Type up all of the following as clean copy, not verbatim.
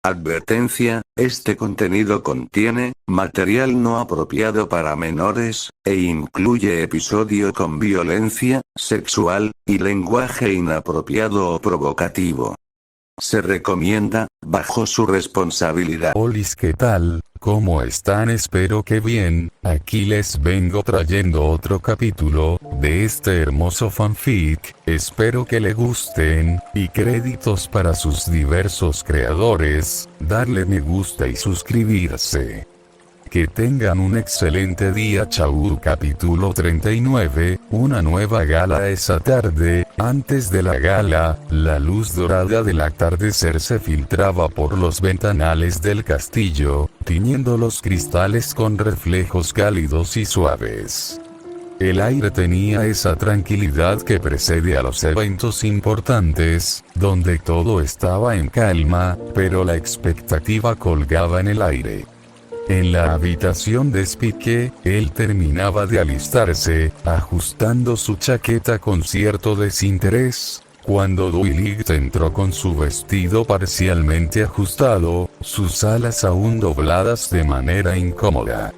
Advertencia, este contenido contiene material no apropiado para menores, e incluye episodio con violencia sexual y lenguaje inapropiado o provocativo. Se recomienda, bajo su responsabilidad. Olis, ¿qué tal? ¿Cómo están? Espero que bien. Aquí les vengo trayendo otro capítulo de este hermoso fanfic. Espero que le gusten, y créditos para sus diversos creadores. Darle me gusta y suscribirse. Que tengan un excelente día. Chau. Capítulo 39, una nueva gala esa tarde. Antes de la gala, la luz dorada del atardecer se filtraba por los ventanales del castillo, tiñendo los cristales con reflejos cálidos y suaves. El aire tenía esa tranquilidad que precede a los eventos importantes, donde todo estaba en calma, pero la expectativa colgaba en el aire. En la habitación de Spike, él terminaba de alistarse, ajustando su chaqueta con cierto desinterés, cuando Dwight entró con su vestido parcialmente ajustado, sus alas aún dobladas de manera incómoda.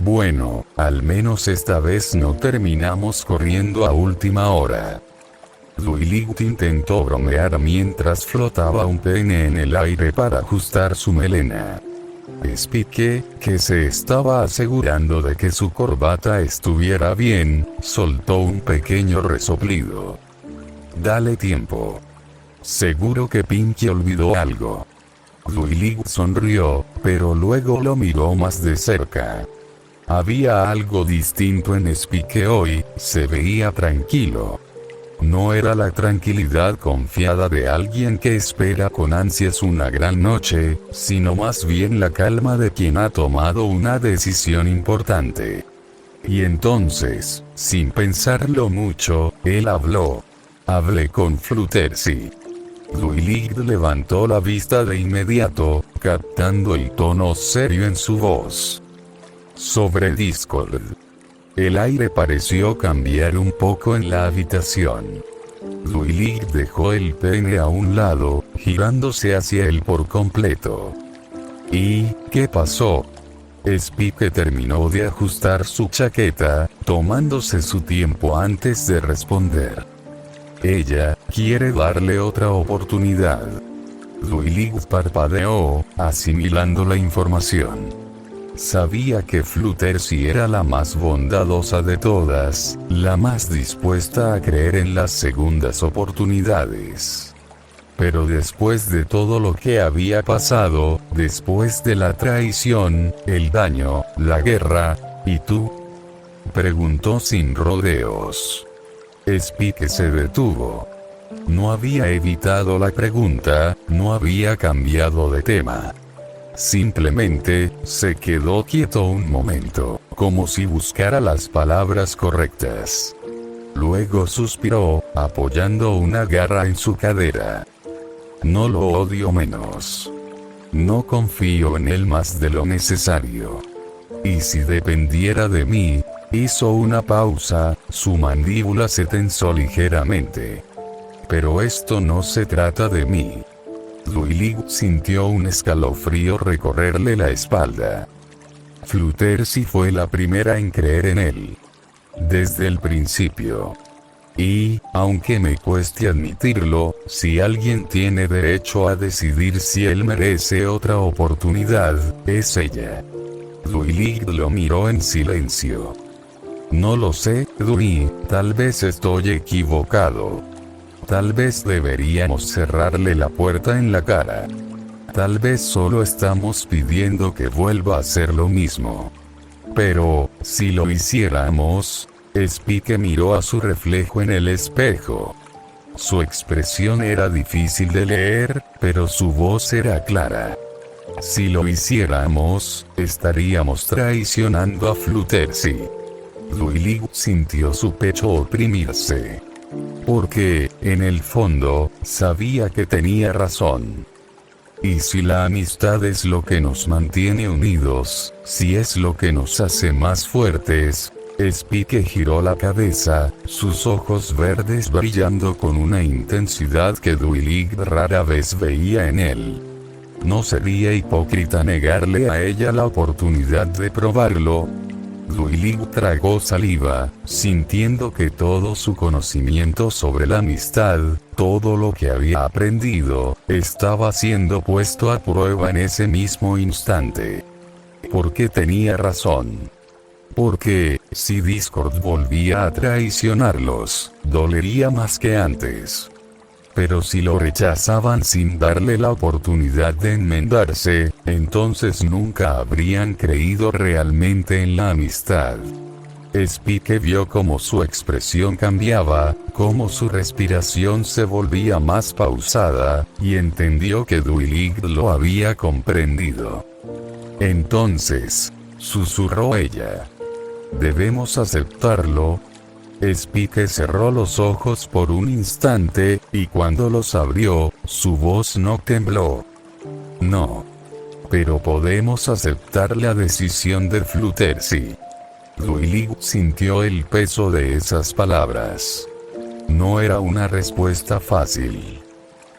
Bueno, al menos esta vez no terminamos corriendo a última hora. Dwight intentó bromear mientras flotaba un pene en el aire para ajustar su melena. Spike, que se estaba asegurando de que su corbata estuviera bien, soltó un pequeño resoplido. Dale tiempo. Seguro que Pinky olvidó algo. Dwight sonrió, pero luego lo miró más de cerca. Había algo distinto en Spike hoy, se veía tranquilo. No era la tranquilidad confiada de alguien que espera con ansias una gran noche, sino más bien la calma de quien ha tomado una decisión importante. Y entonces, sin pensarlo mucho, él habló. Hablé con Fluttershy. Dwight levantó la vista de inmediato, captando el tono serio en su voz. Sobre Discord. El aire pareció cambiar un poco en la habitación. Dwight dejó el pene a un lado, girándose hacia él por completo. ¿Y qué pasó? Spike terminó de ajustar su chaqueta, tomándose su tiempo antes de responder. Ella quiere darle otra oportunidad. Dwight parpadeó, asimilando la información. Sabía que Fluttershy era la más bondadosa de todas, la más dispuesta a creer en las segundas oportunidades. Pero después de todo lo que había pasado, después de la traición, el daño, la guerra, ¿y tú? Preguntó sin rodeos. Spike se detuvo. No había evitado la pregunta, no había cambiado de tema. Simplemente, se quedó quieto un momento, como si buscara las palabras correctas. Luego suspiró, apoyando una garra en su cadera. No lo odio menos. No confío en él más de lo necesario. Y si dependiera de mí, hizo una pausa, su mandíbula se tensó ligeramente. Pero esto no se trata de mí. Dwight sintió un escalofrío recorrerle la espalda. Fluttershy fue la primera en creer en él. Desde el principio. Y, aunque me cueste admitirlo, si alguien tiene derecho a decidir si él merece otra oportunidad, es ella. Dwight lo miró en silencio. No lo sé, Dwight, tal vez estoy equivocado. Tal vez deberíamos cerrarle la puerta en la cara. Tal vez solo estamos pidiendo que vuelva a hacer lo mismo. Pero, si lo hiciéramos, Spike miró a su reflejo en el espejo. Su expresión era difícil de leer, pero su voz era clara. Si lo hiciéramos, estaríamos traicionando a Fluttershy. Dwight sintió su pecho oprimirse. Porque, en el fondo, sabía que tenía razón. Y si la amistad es lo que nos mantiene unidos, si es lo que nos hace más fuertes, Spike giró la cabeza, sus ojos verdes brillando con una intensidad que Dwight rara vez veía en él. ¿No sería hipócrita negarle a ella la oportunidad de probarlo? Duilig tragó saliva, sintiendo que todo su conocimiento sobre la amistad, todo lo que había aprendido, estaba siendo puesto a prueba en ese mismo instante. Porque tenía razón. Porque, si Discord volvía a traicionarlos, dolería más que antes. Pero si lo rechazaban sin darle la oportunidad de enmendarse, entonces nunca habrían creído realmente en la amistad. Spike vio cómo su expresión cambiaba, cómo su respiración se volvía más pausada, y entendió que Duilig lo había comprendido. Entonces, susurró ella. Debemos aceptarlo. Spike cerró los ojos por un instante, y cuando los abrió, su voz no tembló. No. Pero podemos aceptar la decisión de Fluttershy. Duilig sintió el peso de esas palabras. No era una respuesta fácil.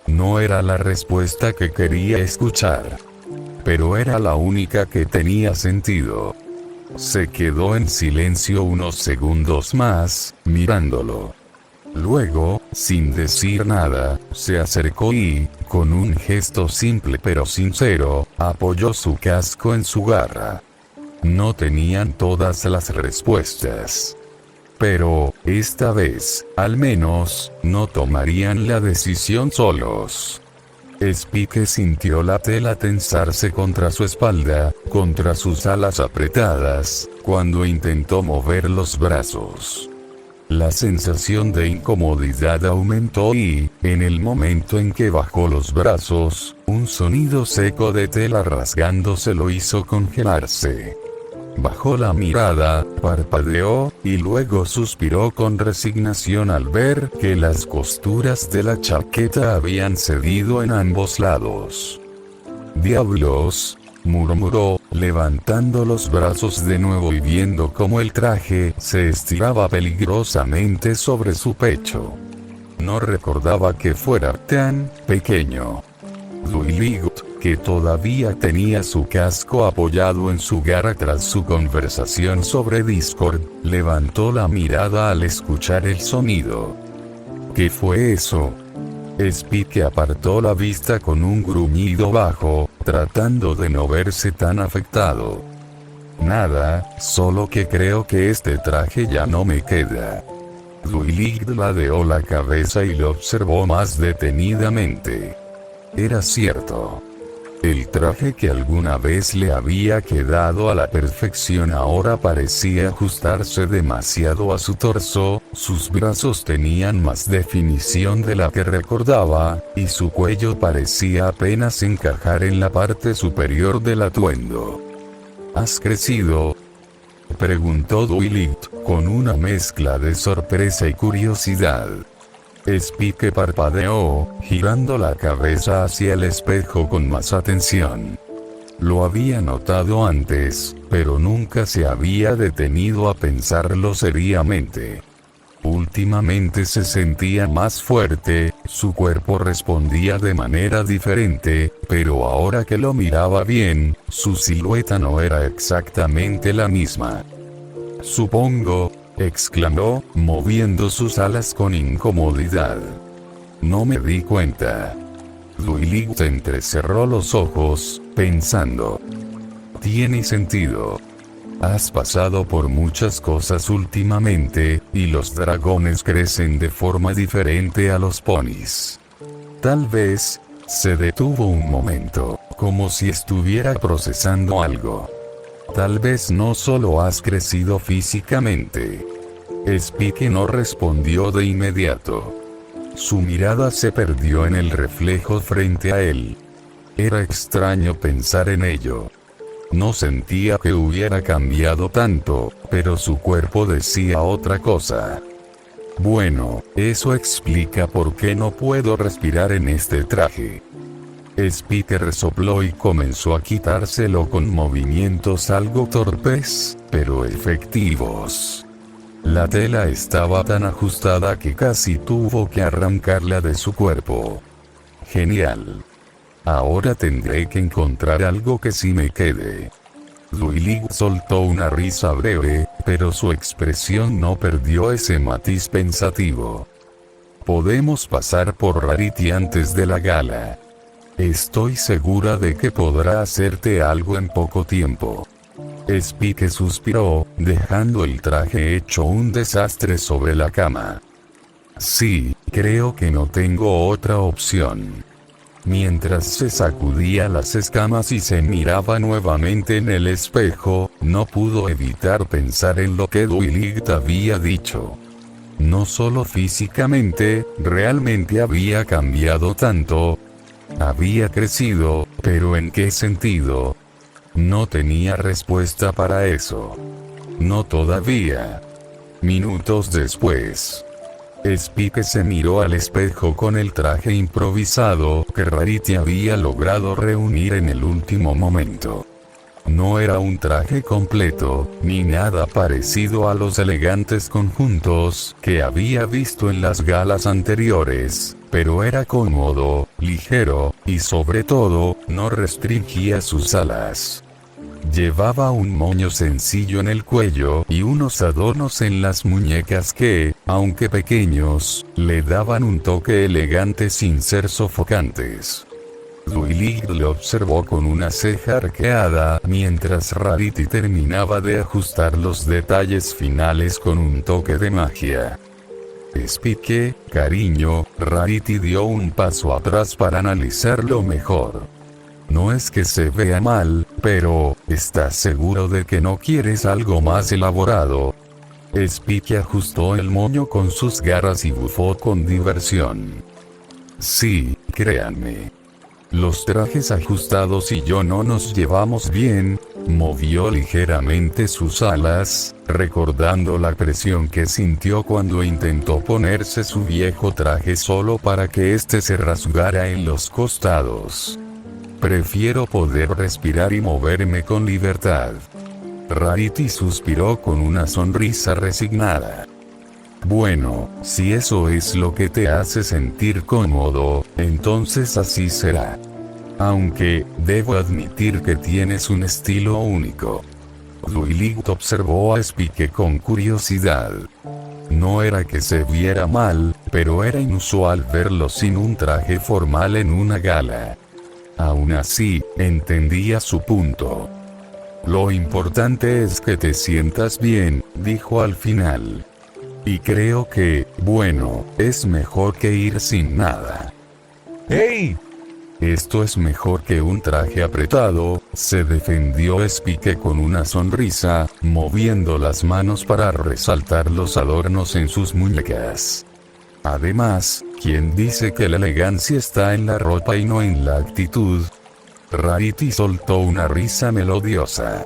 No era la respuesta que quería escuchar. Pero era la única que tenía sentido. Se quedó en silencio unos segundos más, mirándolo. Luego, sin decir nada, se acercó y, con un gesto simple pero sincero, apoyó su casco en su garra. No tenían todas las respuestas. Pero, esta vez, al menos, no tomarían la decisión solos. Spike sintió la tela tensarse contra su espalda, contra sus alas apretadas, cuando intentó mover los brazos. La sensación de incomodidad aumentó y, en el momento en que bajó los brazos, un sonido seco de tela rasgándose lo hizo congelarse. Bajó la mirada, parpadeó, y luego suspiró con resignación al ver que las costuras de la chaqueta habían cedido en ambos lados. «¡Diablos!», murmuró, levantando los brazos de nuevo y viendo cómo el traje se estiraba peligrosamente sobre su pecho. No recordaba que fuera tan pequeño. Duilig, que todavía tenía su casco apoyado en su garra tras su conversación sobre Discord, levantó la mirada al escuchar el sonido. ¿Qué fue eso? Spike apartó la vista con un gruñido bajo, tratando de no verse tan afectado. Nada, solo que creo que este traje ya no me queda. Duilig ladeó la cabeza y lo observó más detenidamente. Era cierto. El traje que alguna vez le había quedado a la perfección ahora parecía ajustarse demasiado a su torso, sus brazos tenían más definición de la que recordaba, y su cuello parecía apenas encajar en la parte superior del atuendo. ¿Has crecido?, preguntó Duilig, con una mezcla de sorpresa y curiosidad. Spike parpadeó, girando la cabeza hacia el espejo con más atención. Lo había notado antes, pero nunca se había detenido a pensarlo seriamente. Últimamente se sentía más fuerte, su cuerpo respondía de manera diferente, pero ahora que lo miraba bien, su silueta no era exactamente la misma. «Supongo», exclamó, moviendo sus alas con incomodidad. «No me di cuenta». Duilig entrecerró los ojos, pensando. «Tiene sentido. Has pasado por muchas cosas últimamente, y los dragones crecen de forma diferente a los ponis». Tal vez, se detuvo un momento, como si estuviera procesando algo. «Tal vez no solo has crecido físicamente». Spike no respondió de inmediato. Su mirada se perdió en el reflejo frente a él. Era extraño pensar en ello. No sentía que hubiera cambiado tanto, pero su cuerpo decía otra cosa. «Bueno, eso explica por qué no puedo respirar en este traje». Spike resopló y comenzó a quitárselo con movimientos algo torpes, pero efectivos. La tela estaba tan ajustada que casi tuvo que arrancarla de su cuerpo. «Genial. Ahora tendré que encontrar algo que sí me quede. Duilig soltó una risa breve, pero su expresión no perdió ese matiz pensativo. Podemos pasar por Rarity antes de la gala. Estoy segura de que podrá hacerte algo en poco tiempo. Spike suspiró, dejando el traje hecho un desastre sobre la cama. Sí, creo que no tengo otra opción. Mientras se sacudía las escamas y se miraba nuevamente en el espejo, no pudo evitar pensar en lo que Duilig había dicho. No solo físicamente, realmente había cambiado tanto. Había crecido, pero ¿en qué sentido? No tenía respuesta para eso. No todavía. Minutos después, Spike se miró al espejo con el traje improvisado que Rarity había logrado reunir en el último momento. No era un traje completo, ni nada parecido a los elegantes conjuntos que había visto en las galas anteriores, pero era cómodo, ligero, y sobre todo, no restringía sus alas. Llevaba un moño sencillo en el cuello y unos adornos en las muñecas que, aunque pequeños, le daban un toque elegante sin ser sofocantes. Duilig le observó con una ceja arqueada mientras Rarity terminaba de ajustar los detalles finales con un toque de magia. Spike, cariño, Rarity dio un paso atrás para analizarlo mejor. No es que se vea mal, pero, ¿estás seguro de que no quieres algo más elaborado? Spike ajustó el moño con sus garras y bufó con diversión. Sí, créanme. Los trajes ajustados y yo no nos llevamos bien. Movió ligeramente sus alas, recordando la presión que sintió cuando intentó ponerse su viejo traje solo para que éste se rasgara en los costados. Prefiero poder respirar y moverme con libertad. Rarity suspiró con una sonrisa resignada. Bueno, si eso es lo que te hace sentir cómodo, entonces así será. Aunque, debo admitir que tienes un estilo único. Duilig observó a Spike con curiosidad. No era que se viera mal, pero era inusual verlo sin un traje formal en una gala. Aún así, entendía su punto. Lo importante es que te sientas bien, dijo al final. Y creo que, bueno, es mejor que ir sin nada. ¡Hey! Esto es mejor que un traje apretado, se defendió Spike con una sonrisa, moviendo las manos para resaltar los adornos en sus muñecas. Además, ¿quién dice que la elegancia está en la ropa y no en la actitud? Rarity soltó una risa melodiosa.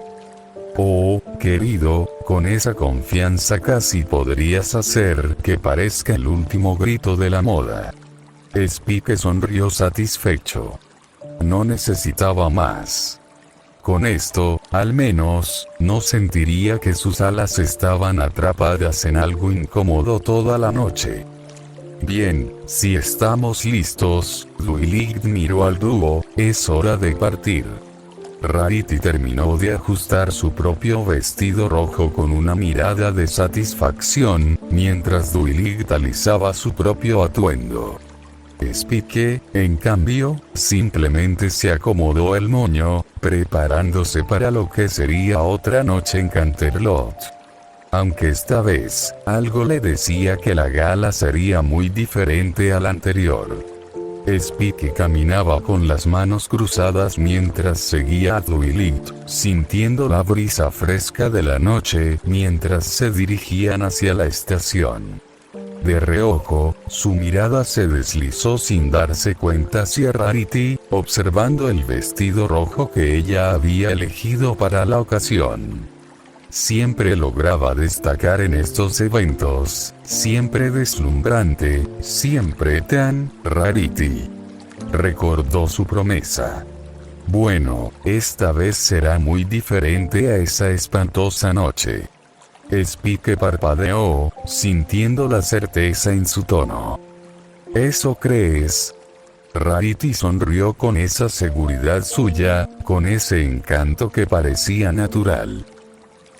Oh, querido, con esa confianza casi podrías hacer que parezca el último grito de la moda. Spike sonrió satisfecho. No necesitaba más. Con esto, al menos, no sentiría que sus alas estaban atrapadas en algo incómodo toda la noche. Bien, si estamos listos, Duilig miró al dúo, es hora de partir. Rarity terminó de ajustar su propio vestido rojo con una mirada de satisfacción, mientras Duilig alisaba su propio atuendo. Spike, en cambio, simplemente se acomodó el moño, preparándose para lo que sería otra noche en Canterlot. Aunque esta vez, algo le decía que la gala sería muy diferente a la anterior. Spike caminaba con las manos cruzadas mientras seguía a Duilig, sintiendo la brisa fresca de la noche mientras se dirigían hacia la estación. De reojo, su mirada se deslizó sin darse cuenta hacia Rarity, observando el vestido rojo que ella había elegido para la ocasión. Siempre lograba destacar en estos eventos, siempre deslumbrante, siempre tan Rarity. Recordó su promesa. Bueno, esta vez será muy diferente a esa espantosa noche. Spike parpadeó, sintiendo la certeza en su tono. ¿Eso crees? Rarity sonrió con esa seguridad suya, con ese encanto que parecía natural.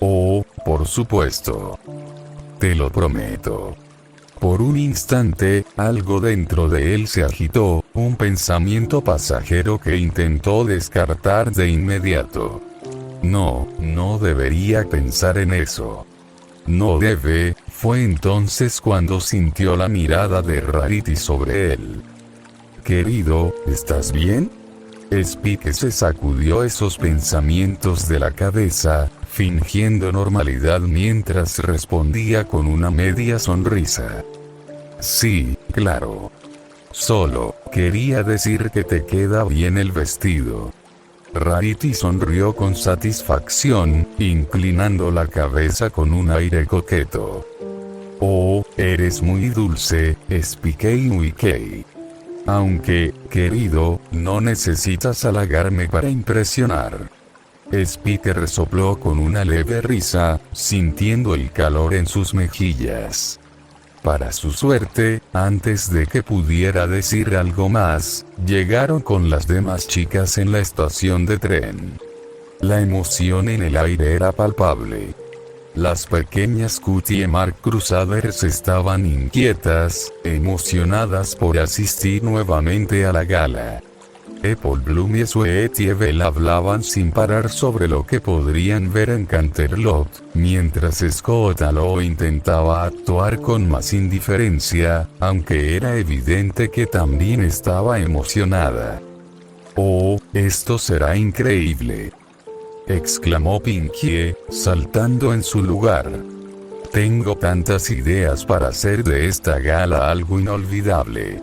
Oh, por supuesto. Te lo prometo. Por un instante, algo dentro de él se agitó, un pensamiento pasajero que intentó descartar de inmediato. No, no debería pensar en eso. No debe. Fue entonces cuando sintió la mirada de Rarity sobre él. Querido, ¿estás bien? Spike se sacudió esos pensamientos de la cabeza, fingiendo normalidad mientras respondía con una media sonrisa. Sí, claro. Solo, quería decir que te queda bien el vestido. Rarity sonrió con satisfacción, inclinando la cabeza con un aire coqueto. Oh, eres muy dulce, Spike Wiki. Aunque, querido, no necesitas halagarme para impresionar. Spike resopló con una leve risa, sintiendo el calor en sus mejillas. Para su suerte, antes de que pudiera decir algo más, llegaron con las demás chicas en la estación de tren. La emoción en el aire era palpable. Las pequeñas Cutie Mark Crusaders estaban inquietas, emocionadas por asistir nuevamente a la gala. Apple Bloom y Sweet Evil hablaban sin parar sobre lo que podrían ver en Canterlot, mientras Scott Allo intentaba actuar con más indiferencia, aunque era evidente que también estaba emocionada. Oh, esto será increíble, exclamó Pinkie, saltando en su lugar. Tengo tantas ideas para hacer de esta gala algo inolvidable.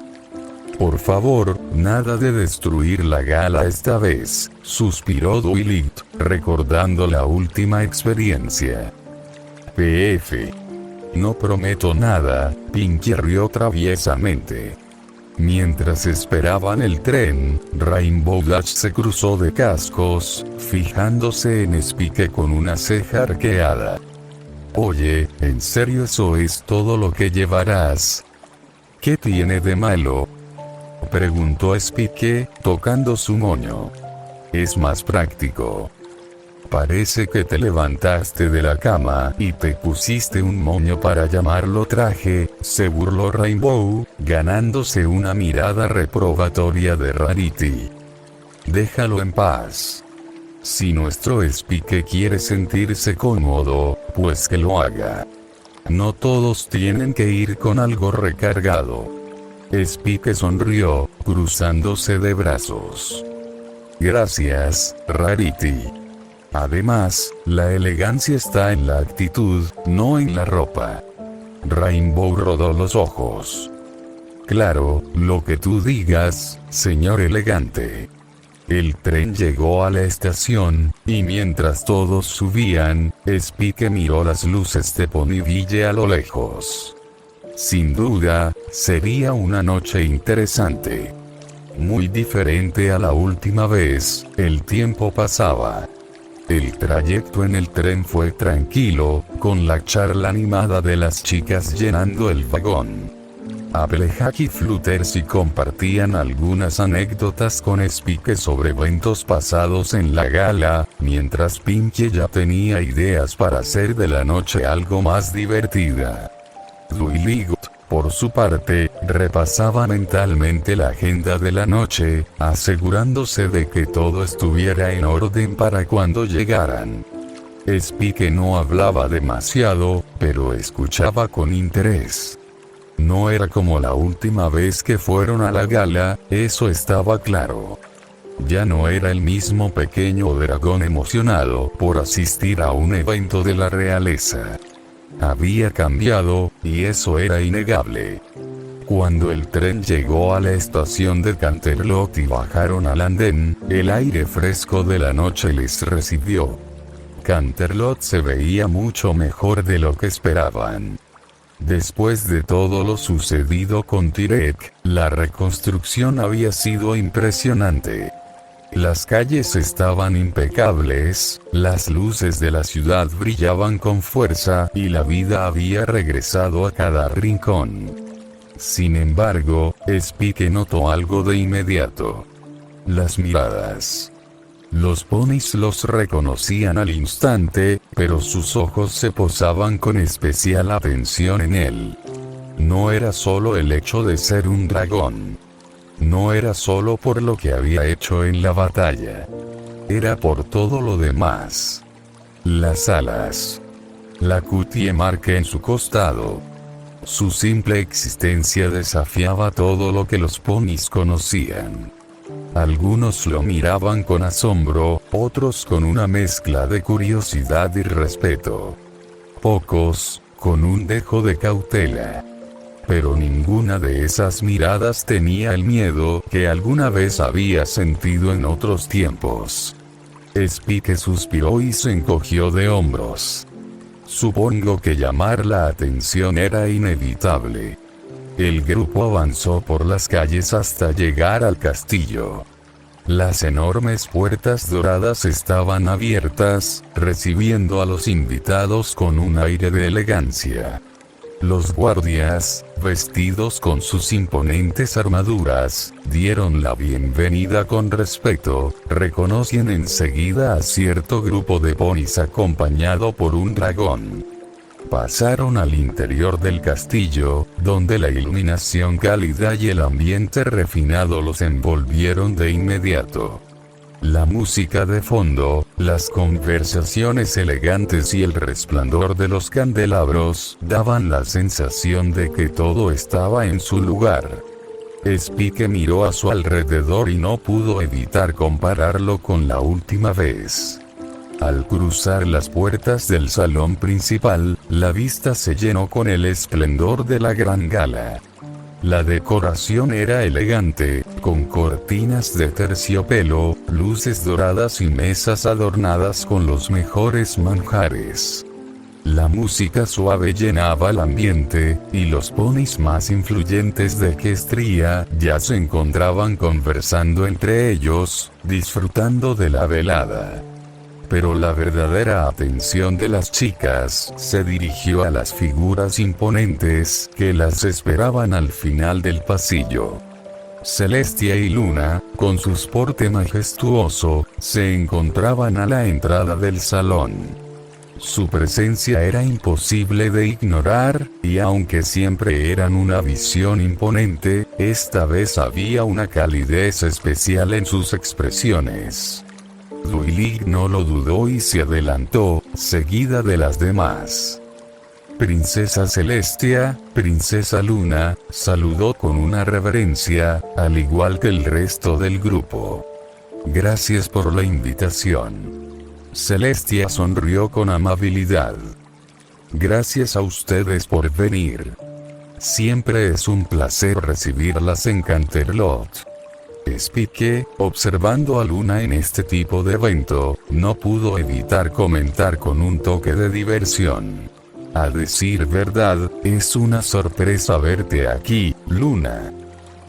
Por favor, nada de destruir la gala esta vez, suspiró Dwight, recordando la última experiencia. PF. No prometo nada, Pinkie rió traviesamente. Mientras esperaban el tren, Rainbow Dash se cruzó de cascos, fijándose en Spike con una ceja arqueada. Oye, ¿en serio eso es todo lo que llevarás? ¿Qué tiene de malo?, preguntó Spike, tocando su moño. Es más práctico. Parece que te levantaste de la cama y te pusiste un moño para llamarlo traje, se burló Rainbow, ganándose una mirada reprobatoria de Rarity. Déjalo en paz. Si nuestro Spike quiere sentirse cómodo, pues que lo haga. No todos tienen que ir con algo recargado. Spike sonrió, cruzándose de brazos. Gracias, Rarity. Además, la elegancia está en la actitud, no en la ropa. Rainbow rodó los ojos. Claro, lo que tú digas, señor elegante. El tren llegó a la estación, y mientras todos subían, Spike miró las luces de Ponyville a lo lejos. Sin duda, sería una noche interesante. Muy diferente a la última vez, el tiempo pasaba. El trayecto en el tren fue tranquilo, con la charla animada de las chicas llenando el vagón. Applejack y Fluttershy compartían algunas anécdotas con Spike sobre eventos pasados en la gala, mientras Pinkie ya tenía ideas para hacer de la noche algo más divertida. Dwight, por su parte, repasaba mentalmente la agenda de la noche, asegurándose de que todo estuviera en orden para cuando llegaran. Spike no hablaba demasiado, pero escuchaba con interés. No era como la última vez que fueron a la gala, eso estaba claro. Ya no era el mismo pequeño dragón emocionado por asistir a un evento de la realeza. Había cambiado, y eso era innegable. Cuando el tren llegó a la estación de Canterlot y bajaron al andén, el aire fresco de la noche les recibió. Canterlot se veía mucho mejor de lo que esperaban. Después de todo lo sucedido con Tyrek, la reconstrucción había sido impresionante. Las calles estaban impecables, las luces de la ciudad brillaban con fuerza y la vida había regresado a cada rincón. Sin embargo, Spike notó algo de inmediato. Las miradas. Los ponis los reconocían al instante, pero sus ojos se posaban con especial atención en él. No era solo el hecho de ser un dragón. No era solo por lo que había hecho en la batalla. Era por todo lo demás. Las alas. La cutie marca en su costado. Su simple existencia desafiaba todo lo que los ponis conocían. Algunos lo miraban con asombro, otros con una mezcla de curiosidad y respeto. Pocos, con un dejo de cautela. Pero ninguna de esas miradas tenía el miedo que alguna vez había sentido en otros tiempos. Spike suspiró y se encogió de hombros. Supongo que llamar la atención era inevitable. El grupo avanzó por las calles hasta llegar al castillo. Las enormes puertas doradas estaban abiertas, recibiendo a los invitados con un aire de elegancia. Los guardias, vestidos con sus imponentes armaduras, dieron la bienvenida con respeto, reconocían enseguida a cierto grupo de ponis acompañado por un dragón. Pasaron al interior del castillo, donde la iluminación cálida y el ambiente refinado los envolvieron de inmediato. La música de fondo, las conversaciones elegantes y el resplandor de los candelabros daban la sensación de que todo estaba en su lugar. Spike miró a su alrededor y no pudo evitar compararlo con la última vez. Al cruzar las puertas del salón principal, la vista se llenó con el esplendor de la gran gala. La decoración era elegante, con cortinas de terciopelo, luces doradas y mesas adornadas con los mejores manjares. La música suave llenaba el ambiente, y los ponis más influyentes de Equestria ya se encontraban conversando entre ellos, disfrutando de la velada. Pero la verdadera atención de las chicas se dirigió a las figuras imponentes que las esperaban al final del pasillo. Celestia y Luna, con su porte majestuoso, se encontraban a la entrada del salón. Su presencia era imposible de ignorar, y aunque siempre eran una visión imponente, esta vez había una calidez especial en sus expresiones. Duilig no lo dudó y se adelantó, seguida de las demás. Princesa Celestia, Princesa Luna, saludó con una reverencia, al igual que el resto del grupo. Gracias por la invitación. Celestia sonrió con amabilidad. Gracias a ustedes por venir. Siempre es un placer recibirlas en Canterlot. Spike, observando a Luna en este tipo de evento, no pudo evitar comentar con un toque de diversión. A decir verdad, es una sorpresa verte aquí, Luna.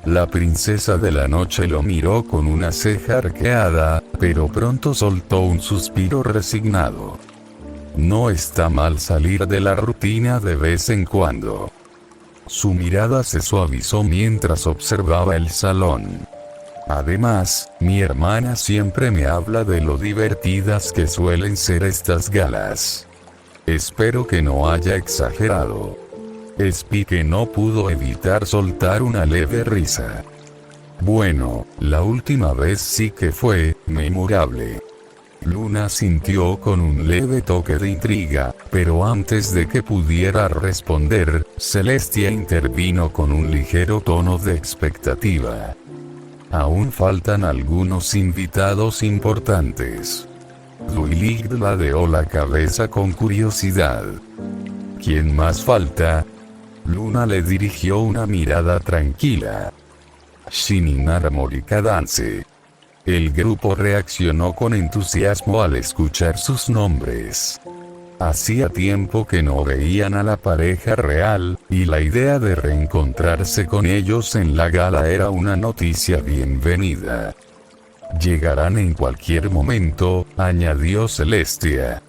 La princesa de la noche lo miró con una ceja arqueada, pero pronto soltó un suspiro resignado. No está mal salir de la rutina de vez en cuando. Su mirada se suavizó mientras observaba el salón. Además, mi hermana siempre me habla de lo divertidas que suelen ser estas galas. Espero que no haya exagerado. Spike no pudo evitar soltar una leve risa. Bueno, la última vez sí que fue memorable. Luna sintió con un leve toque de intriga, pero antes de que pudiera responder, Celestia intervino con un ligero tono de expectativa. Aún faltan algunos invitados importantes. Duilig ladeó la cabeza con curiosidad. ¿Quién más falta? Luna le dirigió una mirada tranquila. Shininar Morikadance. El grupo reaccionó con entusiasmo al escuchar sus nombres. Hacía tiempo que no veían a la pareja real, y la idea de reencontrarse con ellos en la gala era una noticia bienvenida. Llegarán en cualquier momento, añadió Celestia.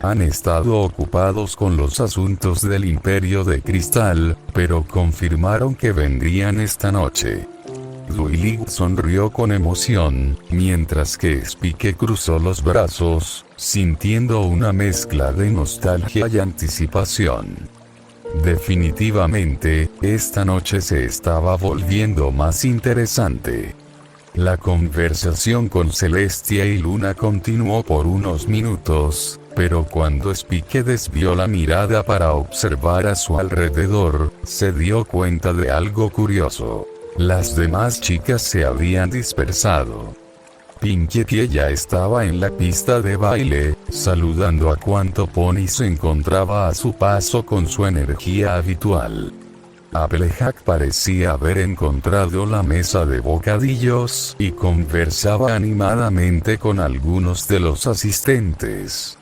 Han estado ocupados con los asuntos del Imperio de Cristal, pero confirmaron que vendrían esta noche. Duilig sonrió con emoción, mientras que Spike cruzó los brazos, sintiendo una mezcla de nostalgia y anticipación. Definitivamente, esta noche se estaba volviendo más interesante. La conversación con Celestia y Luna continuó por unos minutos, pero cuando Spike desvió la mirada para observar a su alrededor, se dio cuenta de algo curioso. Las demás chicas se habían dispersado. Pinkie ya estaba en la pista de baile, saludando a cuanto pony se encontraba a su paso con su energía habitual. Applejack parecía haber encontrado la mesa de bocadillos y conversaba animadamente con algunos de los asistentes.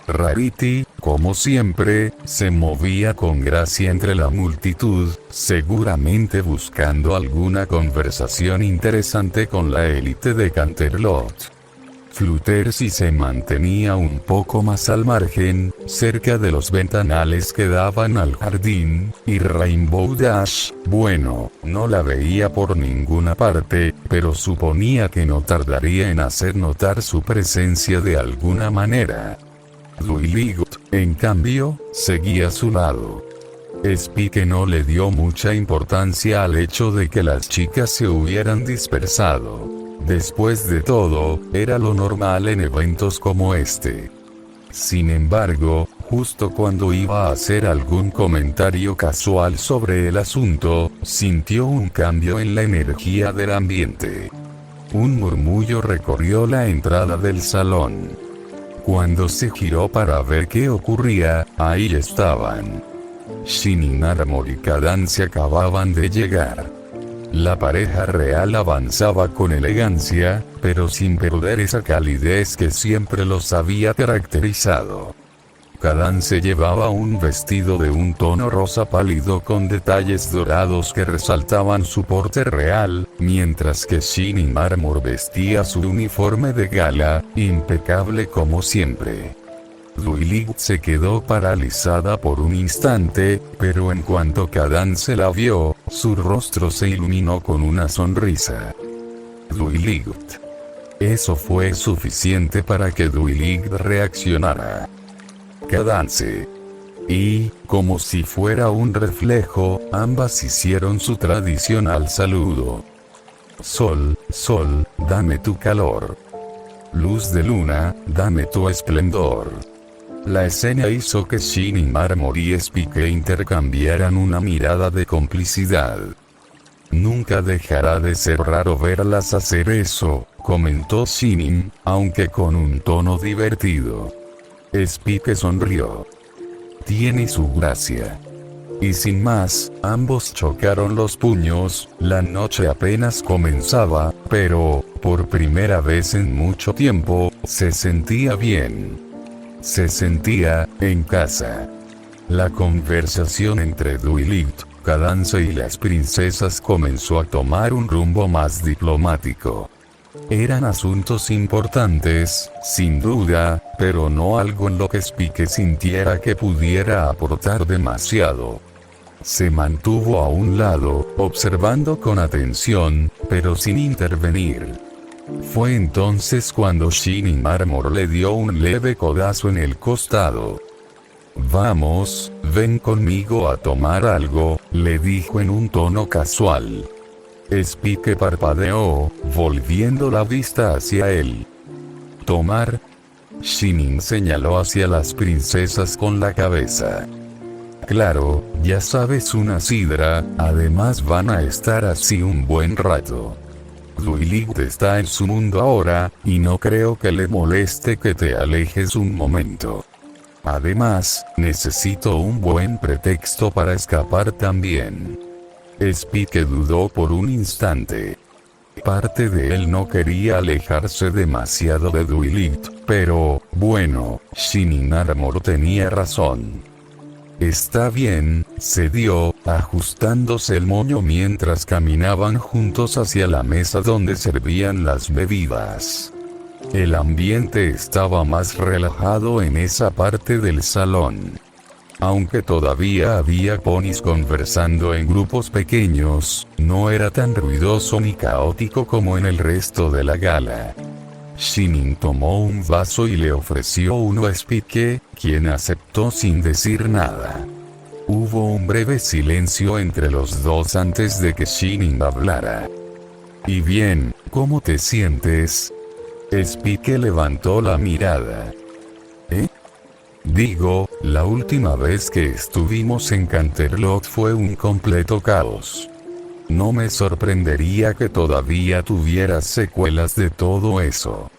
Rarity, como siempre, se movía con gracia entre la multitud, seguramente buscando alguna conversación interesante con la élite de Canterlot. Fluttershy se mantenía un poco más al margen, cerca de los ventanales que daban al jardín, y Rainbow Dash, bueno, no la veía por ninguna parte, pero suponía que no tardaría en hacer notar su presencia de alguna manera. Duilig, en cambio, seguía a su lado. Spike no le dio mucha importancia al hecho de que las chicas se hubieran dispersado. Después de todo, era lo normal en eventos como este. Sin embargo, justo cuando iba a hacer algún comentario casual sobre el asunto, sintió un cambio en la energía del ambiente. Un murmullo recorrió la entrada del salón. Cuando se giró para ver qué ocurría, ahí estaban. Shining Armor y Cadance acababan de llegar. La pareja real avanzaba con elegancia, pero sin perder esa calidez que siempre los había caracterizado. Cadance llevaba un vestido de un tono rosa pálido con detalles dorados que resaltaban su porte real, mientras que Shining Armor vestía su uniforme de gala, impecable como siempre. Duilig se quedó paralizada por un instante, pero en cuanto Cadance la vio, su rostro se iluminó con una sonrisa. Duilig. Eso fue suficiente para que Duilig reaccionara. Cadance. Y, como si fuera un reflejo, ambas hicieron su tradicional saludo. Sol, sol, dame tu calor. Luz de luna, dame tu esplendor. La escena hizo que Shining Armor y Spike intercambiaran una mirada de complicidad. Nunca dejará de ser raro verlas hacer eso, comentó Shining, aunque con un tono divertido. Spike sonrió. Tiene su gracia. Y sin más, ambos chocaron los puños. La noche apenas comenzaba, pero, por primera vez en mucho tiempo, se sentía bien. Se sentía en casa. La conversación entre Duilig, Cadance y las princesas comenzó a tomar un rumbo más diplomático. Eran asuntos importantes, sin duda, pero no algo en lo que Spike sintiera que pudiera aportar demasiado. Se mantuvo a un lado, observando con atención, pero sin intervenir. Fue entonces cuando Shining Armor le dio un leve codazo en el costado. Vamos, ven conmigo a tomar algo, le dijo en un tono casual. Spike parpadeó, volviendo la vista hacia él. ¿Tomar? Shining señaló hacia las princesas con la cabeza. Claro, ya sabes, una sidra, además van a estar así un buen rato. Duilig está en su mundo ahora, y no creo que le moleste que te alejes un momento. Además, necesito un buen pretexto para escapar también. Spike dudó por un instante. Parte de él no quería alejarse demasiado de Duilig, pero, bueno, Shining Armor tenía razón. Está bien, cedió, ajustándose el moño mientras caminaban juntos hacia la mesa donde servían las bebidas. El ambiente estaba más relajado en esa parte del salón. Aunque todavía había ponis conversando en grupos pequeños, no era tan ruidoso ni caótico como en el resto de la gala. Shinin tomó un vaso y le ofreció uno a Spike, quien aceptó sin decir nada. Hubo un breve silencio entre los dos antes de que Shinin hablara. «¿Y bien, cómo te sientes?» Spike levantó la mirada. «¿Eh?» «Digo, la última vez que estuvimos en Canterlot fue un completo caos. No me sorprendería que todavía tuvieras secuelas de todo eso».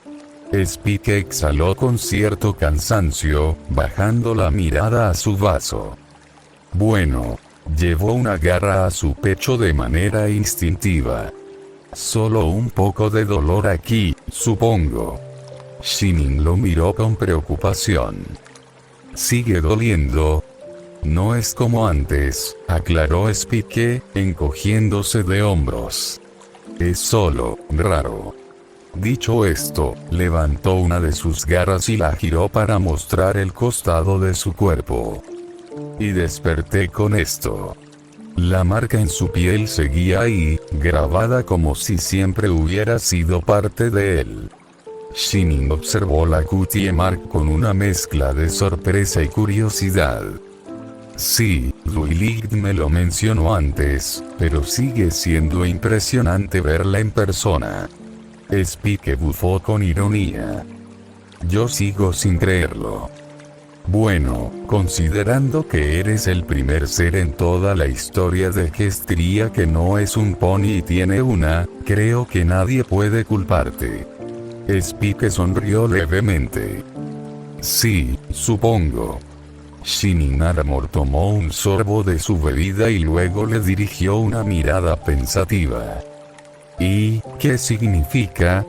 Spike exhaló con cierto cansancio, bajando la mirada a su vaso. Bueno, llevó una garra a su pecho de manera instintiva. «Solo un poco de dolor aquí, supongo». Shinin lo miró con preocupación. «¿Sigue doliendo?» «No es como antes», aclaró Spike, encogiéndose de hombros. «Es solo raro». Dicho esto, levantó una de sus garras y la giró para mostrar el costado de su cuerpo. «Y desperté con esto». La marca en su piel seguía ahí, grabada como si siempre hubiera sido parte de él. Shinin observó la cutie mark con una mezcla de sorpresa y curiosidad. «Sí, Duilig me lo mencionó antes, pero sigue siendo impresionante verla en persona». Spike bufó con ironía. «Yo sigo sin creerlo». «Bueno, considerando que eres el primer ser en toda la historia de Hestria que no es un pony y tiene una, creo que nadie puede culparte». Spike sonrió levemente. «Sí, supongo». Shinin Armor tomó un sorbo de su bebida y luego le dirigió una mirada pensativa. «¿Y qué significa?»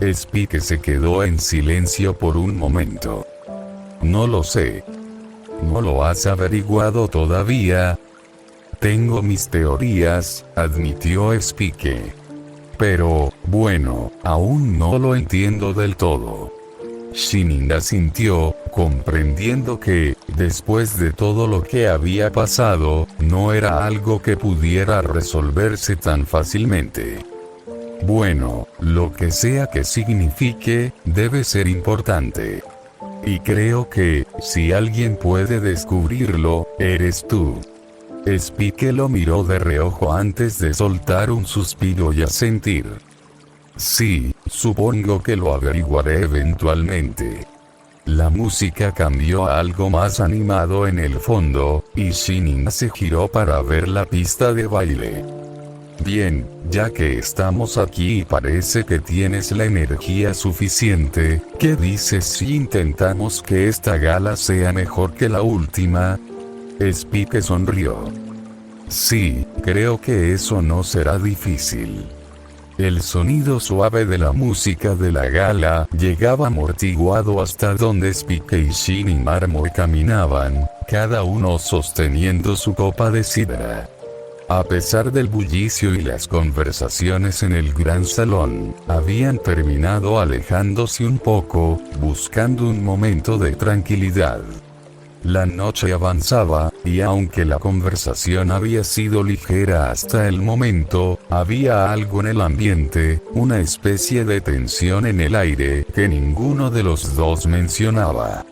Spike se quedó en silencio por un momento. «No lo sé». «¿No lo has averiguado todavía?» «Tengo mis teorías», admitió Spike. «Pero, bueno, aún no lo entiendo del todo». Shinin asintió, comprendiendo que, después de todo lo que había pasado, no era algo que pudiera resolverse tan fácilmente. «Bueno, lo que sea que signifique, debe ser importante. Y creo que, si alguien puede descubrirlo, eres tú». Spike lo miró de reojo antes de soltar un suspiro y asentir. «Sí, supongo que lo averiguaré eventualmente». La música cambió a algo más animado en el fondo, y Shinin se giró para ver la pista de baile. «Bien, ya que estamos aquí y parece que tienes la energía suficiente, ¿qué dices si intentamos que esta gala sea mejor que la última?» Spike sonrió. «Sí, creo que eso no será difícil». El sonido suave de la música de la gala llegaba amortiguado hasta donde Spike y Shinin Armor caminaban, cada uno sosteniendo su copa de sidra. A pesar del bullicio y las conversaciones en el gran salón, habían terminado alejándose un poco, buscando un momento de tranquilidad. La noche avanzaba, y aunque la conversación había sido ligera hasta el momento, había algo en el ambiente, una especie de tensión en el aire, que ninguno de los dos mencionaba.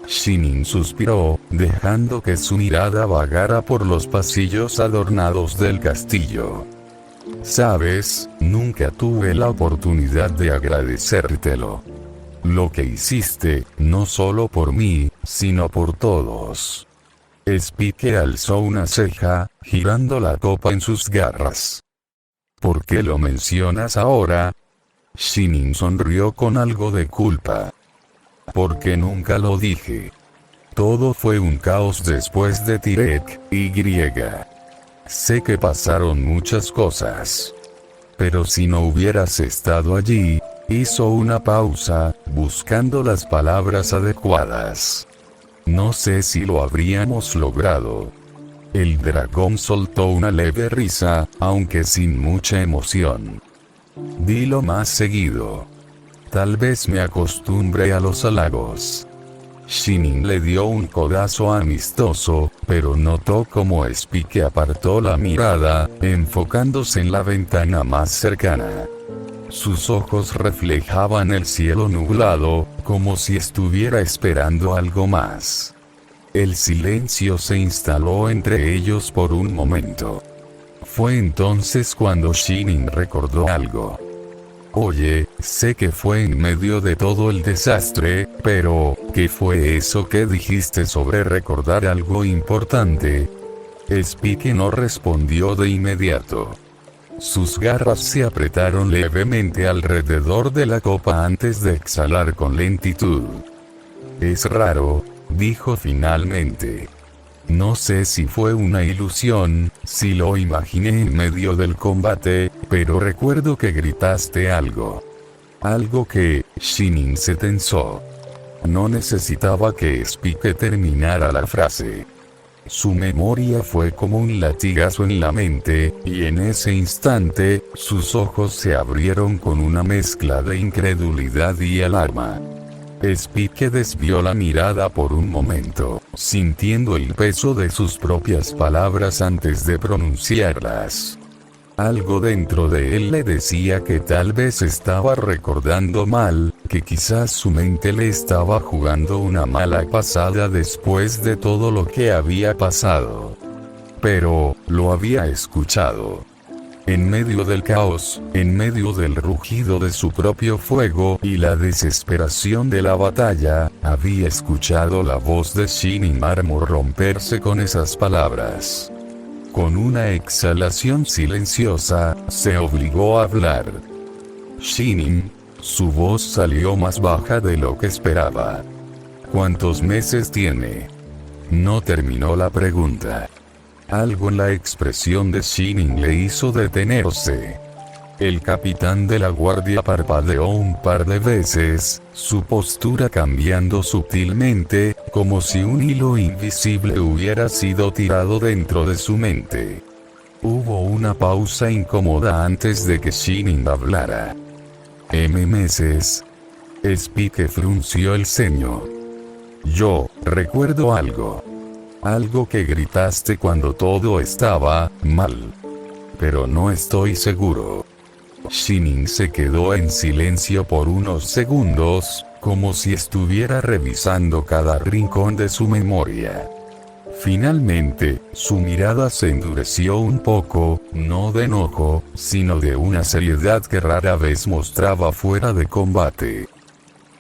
Shinin suspiró, dejando que su mirada vagara por los pasillos adornados del castillo. «Sabes, nunca tuve la oportunidad de agradecértelo. Lo que hiciste, no solo por mí, sino por todos». Spike alzó una ceja, girando la copa en sus garras. «¿Por qué lo mencionas ahora?» Shinin sonrió con algo de culpa. «Porque nunca lo dije. Todo fue un caos después de Tirek, y. Sé que pasaron muchas cosas. Pero si no hubieras estado allí». Hizo una pausa, buscando las palabras adecuadas. «No sé si lo habríamos logrado». El dragón soltó una leve risa, aunque sin mucha emoción. «Dilo más seguido». Tal vez me acostumbre a los halagos. Shinin le dio un codazo amistoso, pero notó cómo Spike apartó la mirada, enfocándose en la ventana más cercana. Sus ojos reflejaban el cielo nublado, como si estuviera esperando algo más. El silencio se instaló entre ellos por un momento. Fue entonces cuando Shinin recordó algo. Oye, sé que fue en medio de todo el desastre, pero, ¿qué fue eso que dijiste sobre recordar algo importante? Spike no respondió de inmediato. Sus garras se apretaron levemente alrededor de la copa antes de exhalar con lentitud. Es raro, dijo finalmente. No sé si fue una ilusión, si lo imaginé en medio del combate, pero recuerdo que gritaste algo. Algo que, Shinin se tensó. No necesitaba que Spike terminara la frase. Su memoria fue como un latigazo en la mente, y en ese instante, sus ojos se abrieron con una mezcla de incredulidad y alarma. Spike desvió la mirada por un momento, sintiendo el peso de sus propias palabras antes de pronunciarlas. Algo dentro de él le decía que tal vez estaba recordando mal, que quizás su mente le estaba jugando una mala pasada después de todo lo que había pasado. Pero, lo había escuchado. En medio del caos, en medio del rugido de su propio fuego y la desesperación de la batalla, había escuchado la voz de Shinin Armor romperse con esas palabras. Con una exhalación silenciosa, se obligó a hablar. Shinin, su voz salió más baja de lo que esperaba. ¿Cuántos meses tiene? No terminó la pregunta. Algo en la expresión de Shinin le hizo detenerse. El capitán de la guardia parpadeó un par de veces, su postura cambiando sutilmente, como si un hilo invisible hubiera sido tirado dentro de su mente. Hubo una pausa incómoda antes de que Shinin hablara. Meses. Spike frunció el ceño. Yo, recuerdo algo. Algo que gritaste cuando todo estaba mal. Pero no estoy seguro. Shinin se quedó en silencio por unos segundos, como si estuviera revisando cada rincón de su memoria. Finalmente, su mirada se endureció un poco, no de enojo, sino de una seriedad que rara vez mostraba fuera de combate.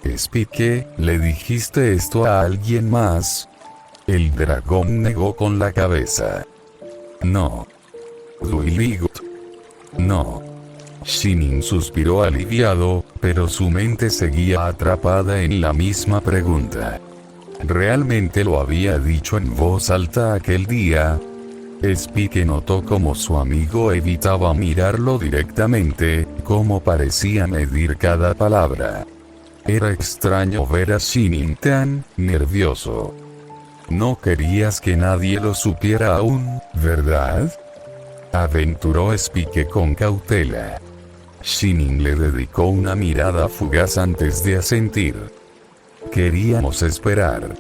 Spike, ¿le dijiste esto a alguien más? El dragón negó con la cabeza. No. Duiligut. No. Shinin suspiró aliviado, pero su mente seguía atrapada en la misma pregunta. ¿Realmente lo había dicho en voz alta aquel día? Spike notó cómo su amigo evitaba mirarlo directamente, cómo parecía medir cada palabra. Era extraño ver a Shinin tan nervioso. No querías que nadie lo supiera aún, ¿verdad? Aventuró Spike con cautela. Shinin le dedicó una mirada fugaz antes de asentir. Queríamos esperar.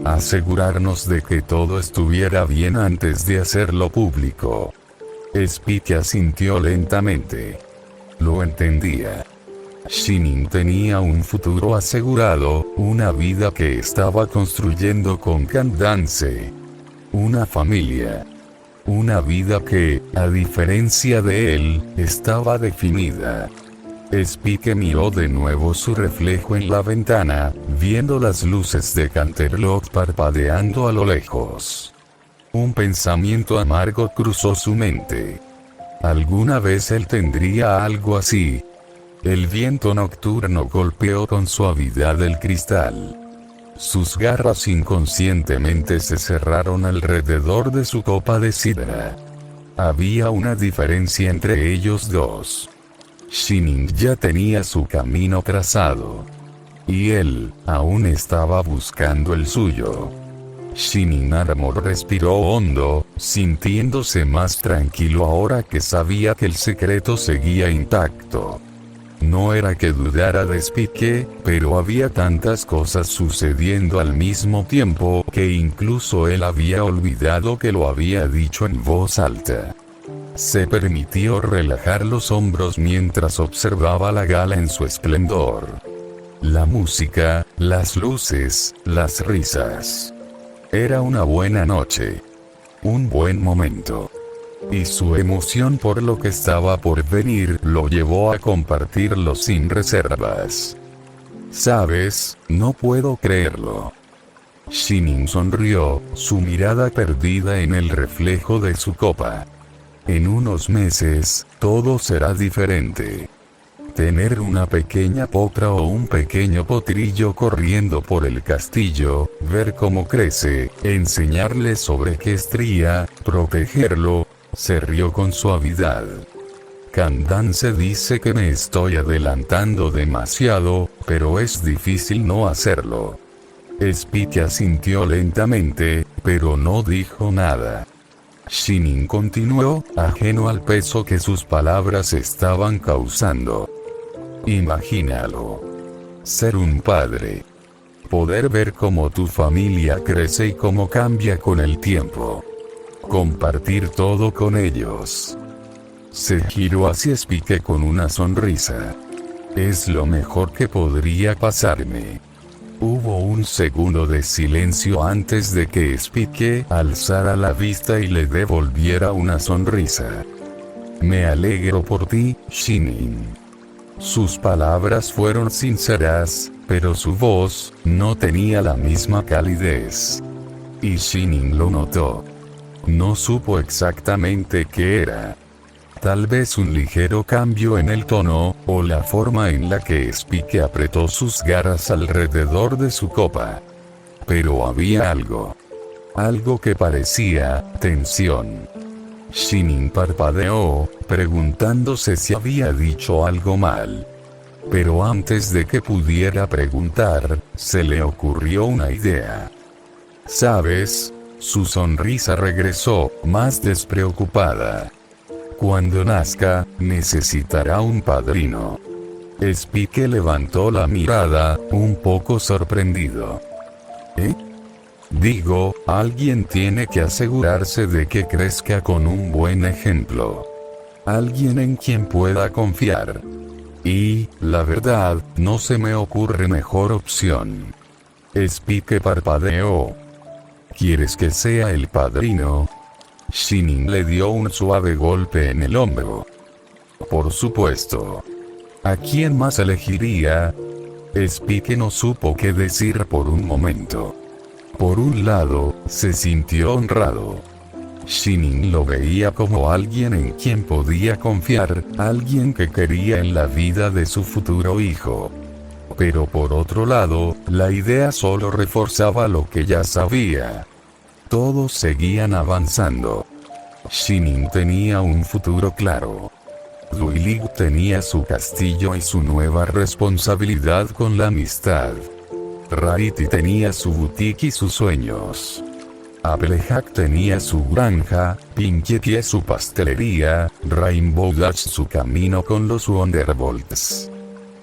Asegurarnos de que todo estuviera bien antes de hacerlo público. Spike asintió lentamente. Lo entendía. Shinin tenía un futuro asegurado, una vida que estaba construyendo con Kandance. Una familia. Una vida que, a diferencia de él, estaba definida. Spike miró de nuevo su reflejo en la ventana, viendo las luces de Canterlot parpadeando a lo lejos. Un pensamiento amargo cruzó su mente. ¿Alguna vez él tendría algo así? El viento nocturno golpeó con suavidad el cristal. Sus garras inconscientemente se cerraron alrededor de su copa de sidra. Había una diferencia entre ellos dos. Shinin ya tenía su camino trazado. Y él, aún estaba buscando el suyo. Shinin Armor respiró hondo, sintiéndose más tranquilo ahora que sabía que el secreto seguía intacto. No era que dudara de Spike, pero había tantas cosas sucediendo al mismo tiempo que incluso él había olvidado que lo había dicho en voz alta. Se permitió relajar los hombros mientras observaba la gala en su esplendor. La música, las luces, las risas. Era una buena noche. Un buen momento. Y su emoción por lo que estaba por venir lo llevó a compartirlo sin reservas. ¿Sabes? No puedo creerlo. Shinin sonrió, su mirada perdida en el reflejo de su copa. En unos meses, todo será diferente. Tener una pequeña potra o un pequeño potrillo corriendo por el castillo, ver cómo crece, enseñarle sobre qué estría, protegerlo. Se rió con suavidad. Candace dice que me estoy adelantando demasiado, pero es difícil no hacerlo. Spike asintió lentamente, pero no dijo nada. Shinin continuó, ajeno al peso que sus palabras estaban causando. Imagínalo. Ser un padre. Poder ver cómo tu familia crece y cómo cambia con el tiempo. Compartir todo con ellos. Se giró hacia Spike con una sonrisa. Es lo mejor que podría pasarme. Hubo un segundo de silencio antes de que Spike alzara la vista y le devolviera una sonrisa. Me alegro por ti, Shinin. Sus palabras fueron sinceras, pero su voz no tenía la misma calidez. Y Shinin lo notó. No supo exactamente qué era. Tal vez un ligero cambio en el tono, o la forma en la que Spike apretó sus garras alrededor de su copa. Pero había algo. Algo que parecía tensión. Shinin parpadeó, preguntándose si había dicho algo mal. Pero antes de que pudiera preguntar, se le ocurrió una idea. ¿Sabes? Su sonrisa regresó, más despreocupada. Cuando nazca, necesitará un padrino. Spike levantó la mirada, un poco sorprendido. ¿Eh? Digo, alguien tiene que asegurarse de que crezca con un buen ejemplo. Alguien en quien pueda confiar. Y, la verdad, no se me ocurre mejor opción. Spike parpadeó. ¿Quieres que sea el padrino? Shinin le dio un suave golpe en el hombro. Por supuesto. ¿A quién más elegiría? Spike no supo qué decir por un momento. Por un lado, se sintió honrado. Shinin lo veía como alguien en quien podía confiar, alguien que quería en la vida de su futuro hijo. Pero por otro lado, la idea solo reforzaba lo que ya sabía. Todos seguían avanzando. Shinin tenía un futuro claro. Duilig tenía su castillo y su nueva responsabilidad con la amistad. Rarity tenía su boutique y sus sueños. Applejack tenía su granja, Pinkie Pie su pastelería, Rainbow Dash su camino con los Wonderbolts.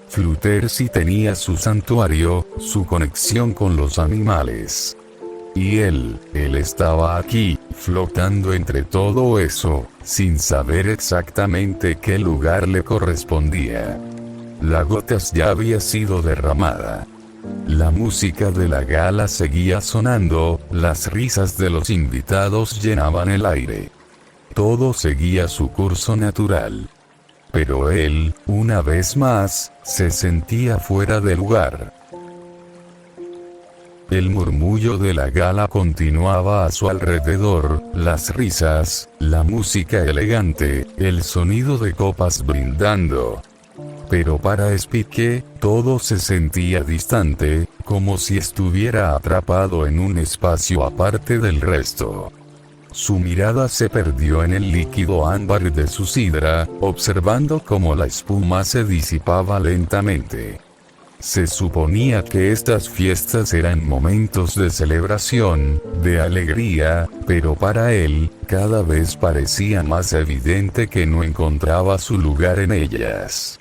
Fluttershy tenía su santuario, su conexión con los animales. Y él estaba aquí, flotando entre todo eso, sin saber exactamente qué lugar le correspondía. La gotas ya había sido derramada. La música de la gala seguía sonando, las risas de los invitados llenaban el aire. Todo seguía su curso natural. Pero él, una vez más, se sentía fuera de lugar. El murmullo de la gala continuaba a su alrededor, las risas, la música elegante, el sonido de copas brindando. Pero para Spike, todo se sentía distante, como si estuviera atrapado en un espacio aparte del resto. Su mirada se perdió en el líquido ámbar de su sidra, observando cómo la espuma se disipaba lentamente. Se suponía que estas fiestas eran momentos de celebración, de alegría, pero para él, cada vez parecía más evidente que no encontraba su lugar en ellas.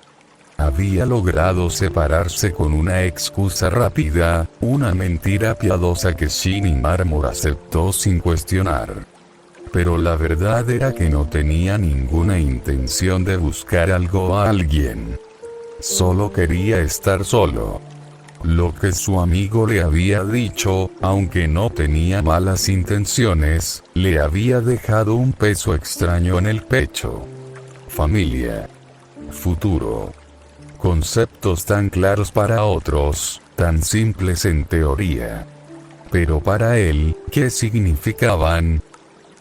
Había logrado separarse con una excusa rápida, una mentira piadosa que Shinny Mármol aceptó sin cuestionar. Pero la verdad era que no tenía ninguna intención de buscar algo a alguien. Solo quería estar solo. Lo que su amigo le había dicho, aunque no tenía malas intenciones, le había dejado un peso extraño en el pecho. Familia. Futuro. Conceptos tan claros para otros, tan simples en teoría. Pero para él, ¿qué significaban?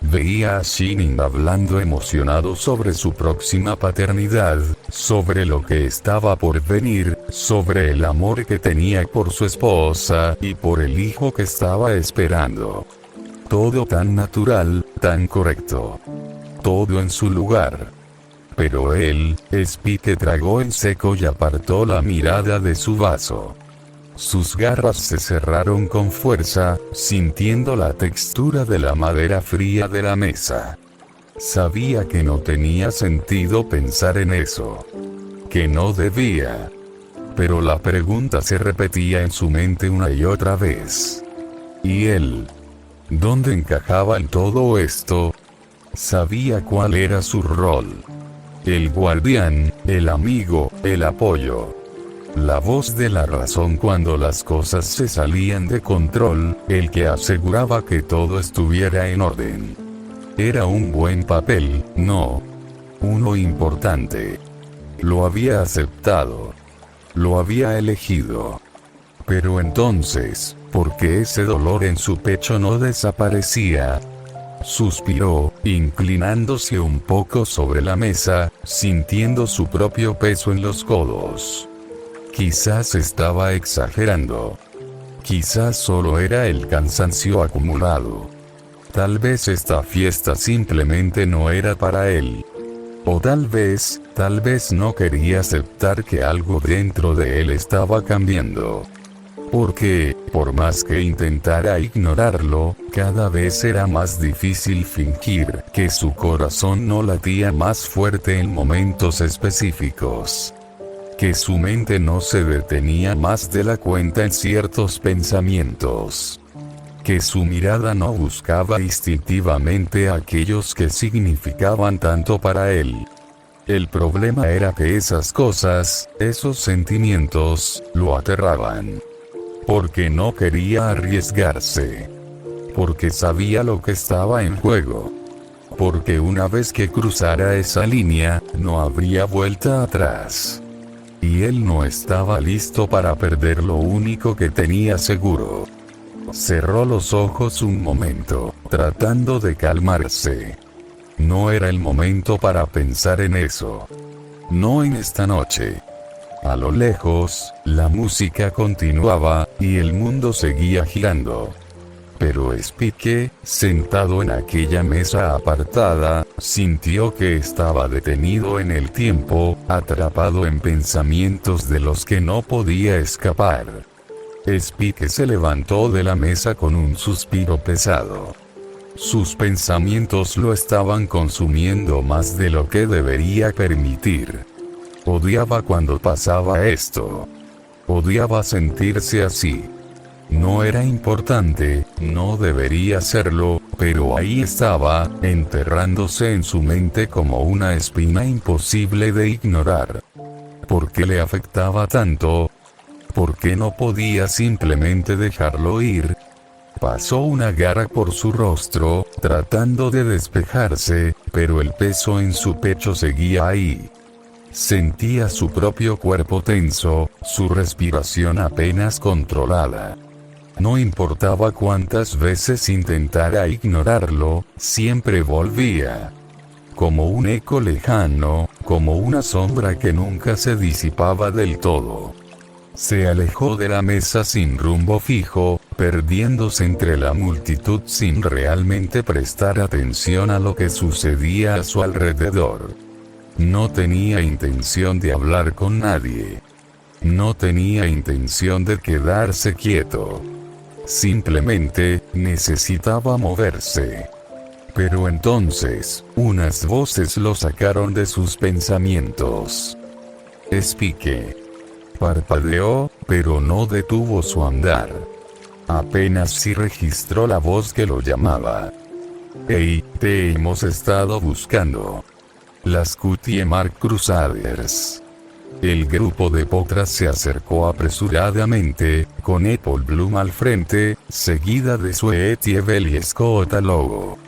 Veía a Shinny hablando emocionado sobre su próxima paternidad, sobre lo que estaba por venir, sobre el amor que tenía por su esposa y por el hijo que estaba esperando. Todo tan natural, tan correcto. Todo en su lugar. Pero él, Spike, tragó en seco y apartó la mirada de su vaso. Sus garras se cerraron con fuerza, sintiendo la textura de la madera fría de la mesa. Sabía que no tenía sentido pensar en eso. Que no debía. Pero la pregunta se repetía en su mente una y otra vez. ¿Y él? ¿Dónde encajaba en todo esto? Sabía cuál era su rol. El guardián, el amigo, el apoyo. La voz de la razón cuando las cosas se salían de control, el que aseguraba que todo estuviera en orden. Era un buen papel, no. Uno importante. Lo había aceptado. Lo había elegido. Pero entonces, ¿por qué ese dolor en su pecho no desaparecía? Suspiró, inclinándose un poco sobre la mesa, sintiendo su propio peso en los codos. Quizás estaba exagerando. Quizás solo era el cansancio acumulado. Tal vez esta fiesta simplemente no era para él. O tal vez no quería aceptar que algo dentro de él estaba cambiando. Porque, por más que intentara ignorarlo, cada vez era más difícil fingir que su corazón no latía más fuerte en momentos específicos. Que su mente no se detenía más de la cuenta en ciertos pensamientos. Que su mirada no buscaba instintivamente a aquellos que significaban tanto para él. El problema era que esas cosas, esos sentimientos, lo aterraban. Porque no quería arriesgarse. Porque sabía lo que estaba en juego. Porque una vez que cruzara esa línea, no habría vuelta atrás. Y él no estaba listo para perder lo único que tenía seguro. Cerró los ojos un momento, tratando de calmarse. No era el momento para pensar en eso. No en esta noche. A lo lejos, la música continuaba, y el mundo seguía girando. Pero Spike, sentado en aquella mesa apartada, sintió que estaba detenido en el tiempo, atrapado en pensamientos de los que no podía escapar. Spike se levantó de la mesa con un suspiro pesado. Sus pensamientos lo estaban consumiendo más de lo que debería permitir. Odiaba cuando pasaba esto. Odiaba sentirse así. No era importante, no debería serlo, pero ahí estaba, enterrándose en su mente como una espina imposible de ignorar. ¿Por qué le afectaba tanto? ¿Por qué no podía simplemente dejarlo ir? Pasó una garra por su rostro, tratando de despejarse, pero el peso en su pecho seguía ahí. Sentía su propio cuerpo tenso, su respiración apenas controlada. No importaba cuántas veces intentara ignorarlo, siempre volvía. Como un eco lejano, como una sombra que nunca se disipaba del todo. Se alejó de la mesa sin rumbo fijo, perdiéndose entre la multitud sin realmente prestar atención a lo que sucedía a su alrededor. No tenía intención de hablar con nadie. No tenía intención de quedarse quieto. Simplemente, necesitaba moverse. Pero entonces, unas voces lo sacaron de sus pensamientos. Spike. Parpadeó, pero no detuvo su andar. Apenas si registró la voz que lo llamaba. Hey, te hemos estado buscando. Las Cutie Mark Crusaders. El grupo de potras se acercó apresuradamente, con Apple Bloom al frente, seguida de Sweetie Belle y Scotta Logo.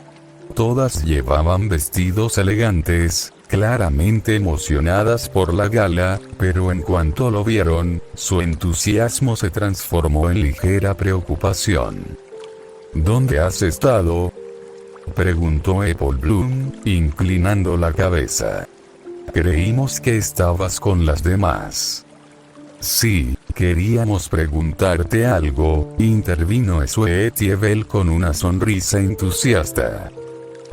Todas llevaban vestidos elegantes, claramente emocionadas por la gala, pero en cuanto lo vieron, su entusiasmo se transformó en ligera preocupación. ¿Dónde has estado?, preguntó Apple Bloom, inclinando la cabeza. Creímos que estabas con las demás. Sí, queríamos preguntarte algo, intervino Sweetie Belle con una sonrisa entusiasta.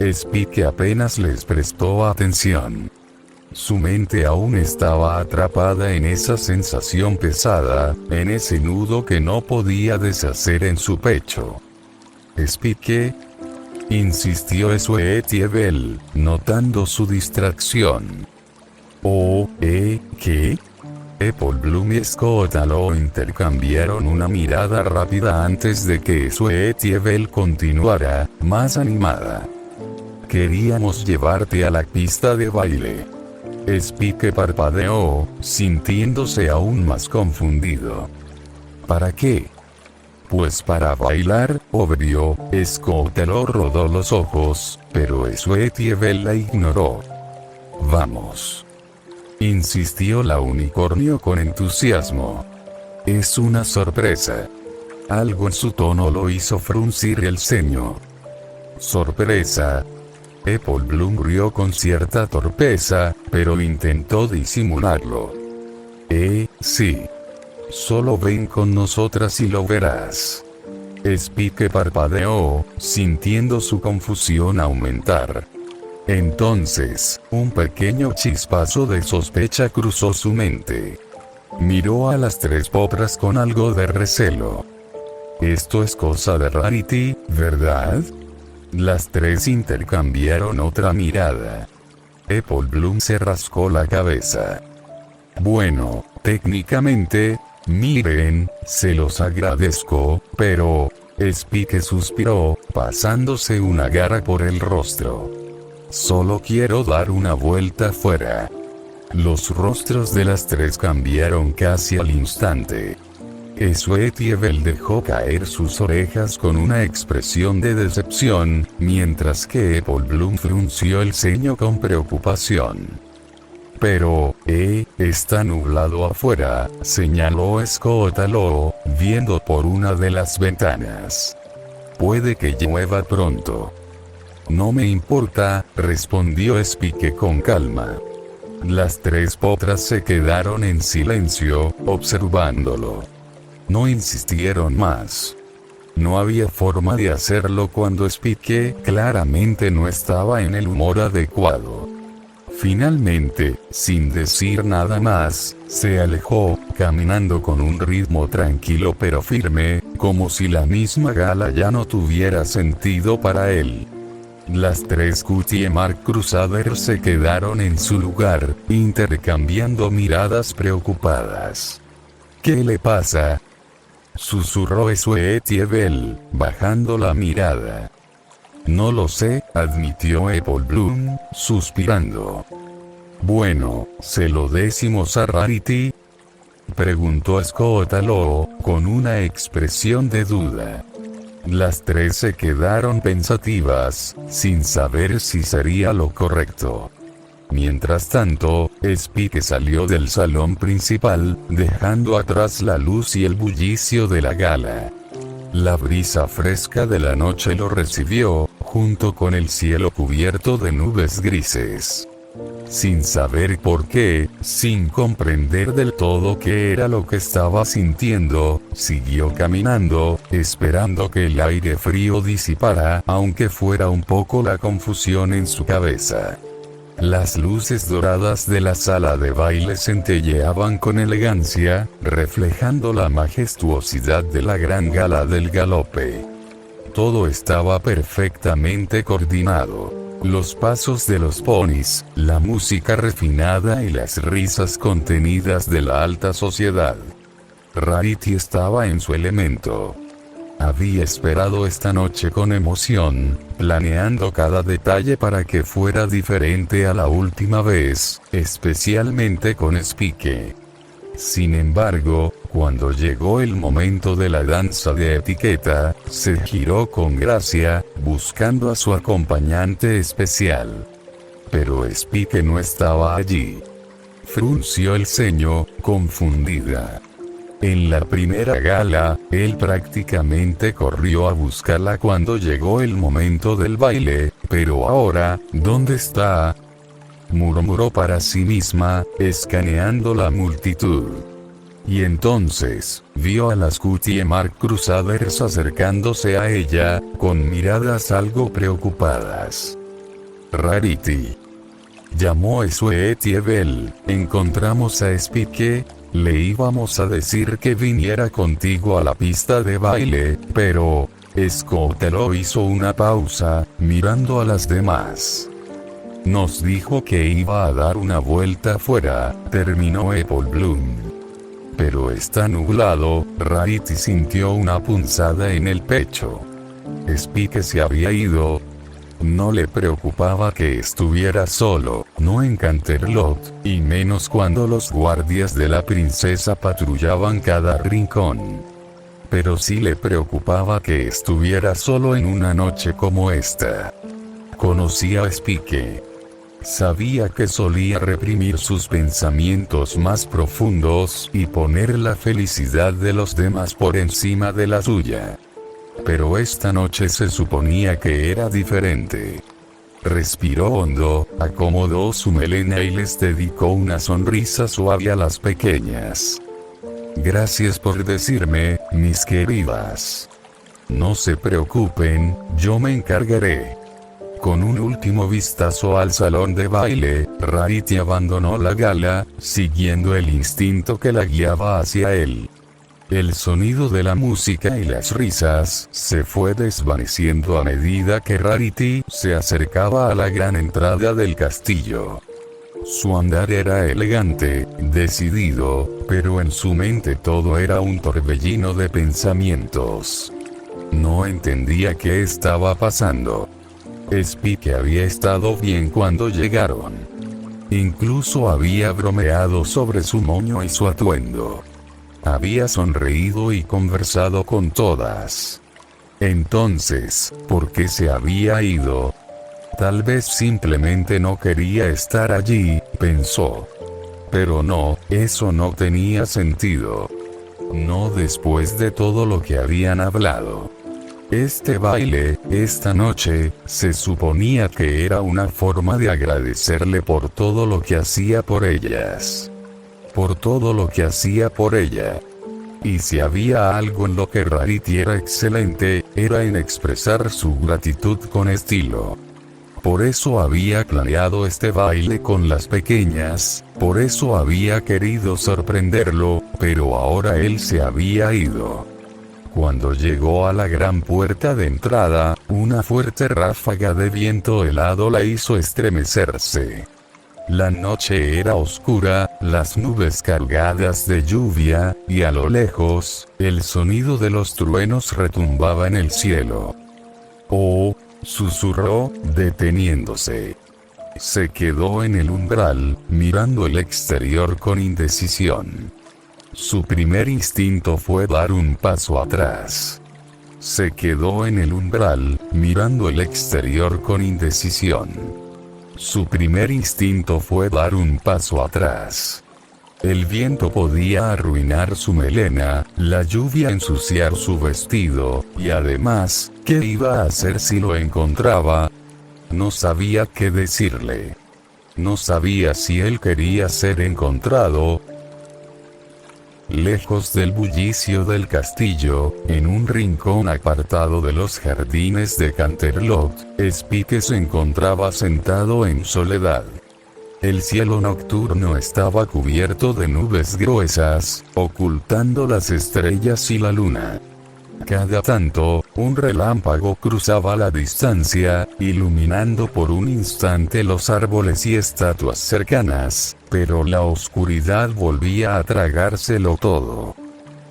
Spike apenas les prestó atención. Su mente aún estaba atrapada en esa sensación pesada, en ese nudo que no podía deshacer en su pecho. Spike, insistió Sweetie Belle, notando su distracción. Oh, ¿qué? Apple Bloom y Scotta Logo intercambiaron una mirada rápida antes de que Sweetie Belle continuara, más animada. Queríamos llevarte a la pista de baile. Spike parpadeó, sintiéndose aún más confundido. ¿Para qué? Pues para bailar, obvio. Scotta Logo rodó los ojos, pero Sweetie Belle la ignoró. Vamos, insistió la unicornio con entusiasmo. Es una sorpresa. Algo en su tono lo hizo fruncir el ceño. ¿Sorpresa? Apple Bloom rió con cierta torpeza, pero intentó disimularlo. Sí. Solo ven con nosotras y lo verás. Spike parpadeó, sintiendo su confusión aumentar. Entonces, un pequeño chispazo de sospecha cruzó su mente. Miró a las tres potras con algo de recelo. Esto es cosa de Rarity, ¿verdad? Las tres intercambiaron otra mirada. Apple Bloom se rascó la cabeza. Bueno, técnicamente, miren, se los agradezco, pero... Spike suspiró, pasándose una garra por el rostro. Solo quiero dar una vuelta fuera. Los rostros de las tres cambiaron casi al instante. Sweetie Belle dejó caer sus orejas con una expresión de decepción, mientras que Apple Bloom frunció el ceño con preocupación. Pero, está nublado afuera, señaló Scotta Logo, viendo por una de las ventanas. Puede que llueva pronto. No me importa, respondió Spike con calma. Las tres potras se quedaron en silencio, observándolo. No insistieron más. No había forma de hacerlo cuando Spike claramente no estaba en el humor adecuado. Finalmente, sin decir nada más, se alejó, caminando con un ritmo tranquilo pero firme, como si la misma gala ya no tuviera sentido para él. Las tres Cutie Mark Crusaders se quedaron en su lugar, intercambiando miradas preocupadas. ¿Qué le pasa?, susurró Sweetie Belle, bajando la mirada. No lo sé, admitió Apple Bloom, suspirando. Bueno, ¿se lo decimos a Rarity?, preguntó Scotta Logo, con una expresión de duda. Las tres se quedaron pensativas, sin saber si sería lo correcto. Mientras tanto, Spike salió del salón principal, dejando atrás la luz y el bullicio de la gala. La brisa fresca de la noche lo recibió, junto con el cielo cubierto de nubes grises. Sin saber por qué, sin comprender del todo qué era lo que estaba sintiendo, siguió caminando, esperando que el aire frío disipara, aunque fuera un poco la confusión en su cabeza. Las luces doradas de la sala de baile centelleaban con elegancia, reflejando la majestuosidad de la gran gala del galope. Todo estaba perfectamente coordinado. los pasos de los ponis, la música refinada y las risas contenidas de la alta sociedad. Rarity estaba en su elemento. Había esperado esta noche con emoción, planeando cada detalle para que fuera diferente a la última vez, especialmente con Spike. Sin embargo, cuando llegó el momento de la danza de etiqueta, se giró con gracia, buscando a su acompañante especial. Pero Spike no estaba allí. Frunció el ceño, confundida. En la primera gala, él prácticamente corrió a buscarla cuando llegó el momento del baile, pero ahora, ¿dónde está? Murmuró para sí misma, escaneando la multitud. Y entonces, vio a las Cutie Mark Crusaders acercándose a ella, con miradas algo preocupadas. Rarity. Llamó a Sweetiebel, encontramos a Spike. Le íbamos a decir que viniera contigo a la pista de baile, pero... Scoutelo hizo una pausa, mirando a las demás. Nos dijo que iba a dar una vuelta afuera, terminó Apple Bloom. Pero está nublado, Rarity sintió una punzada en el pecho. Spike se había ido. No le preocupaba que estuviera solo, no en Canterlot, y menos cuando los guardias de la princesa patrullaban cada rincón. Pero sí le preocupaba que estuviera solo en una noche como esta. Conocía a Spike. Sabía que solía reprimir sus pensamientos más profundos y poner la felicidad de los demás por encima de la suya. Pero esta noche se suponía que era diferente. Respiró hondo, acomodó su melena y les dedicó una sonrisa suave a las pequeñas. Gracias por decirme, mis queridas. No se preocupen, yo me encargaré. Con un último vistazo al salón de baile, Rarity abandonó la gala, siguiendo el instinto que la guiaba hacia él. El sonido de la música y las risas se fue desvaneciendo a medida que Rarity se acercaba a la gran entrada del castillo. Su andar era elegante, decidido, pero en su mente todo era un torbellino de pensamientos. No entendía qué estaba pasando. Spike había estado bien cuando llegaron. Incluso había bromeado sobre su moño y su atuendo. Había sonreído y conversado con todas. Entonces, ¿por qué se había ido? Tal vez simplemente no quería estar allí, pensó. Pero no, eso no tenía sentido. No después de todo lo que habían hablado. Este baile, esta noche, se suponía que era una forma de agradecerle por todo lo que hacía por ellas. Por todo lo que hacía por ella. Y si había algo en lo que Rarity era excelente, era en expresar su gratitud con estilo. Por eso había planeado este baile con las pequeñas, por eso había querido sorprenderlo, pero ahora él se había ido. Cuando llegó a la gran puerta de entrada, una fuerte ráfaga de viento helado la hizo estremecerse. La noche era oscura, las nubes cargadas de lluvia, y a lo lejos, el sonido de los truenos retumbaba en el cielo. «Oh», susurró, deteniéndose. Se quedó en el umbral, mirando el exterior con indecisión. Su primer instinto fue dar un paso atrás. Se quedó en el umbral, mirando el exterior con indecisión. Su primer instinto fue dar un paso atrás. El viento podía arruinar su melena, la lluvia ensuciar su vestido, y además, ¿qué iba a hacer si lo encontraba? No sabía qué decirle. No sabía si él quería ser encontrado. Lejos del bullicio del castillo, en un rincón apartado de los jardines de Canterlot, Spike se encontraba sentado en soledad. El cielo nocturno estaba cubierto de nubes gruesas, ocultando las estrellas y la luna. Cada tanto, un relámpago cruzaba la distancia, iluminando por un instante los árboles y estatuas cercanas, pero la oscuridad volvía a tragárselo todo.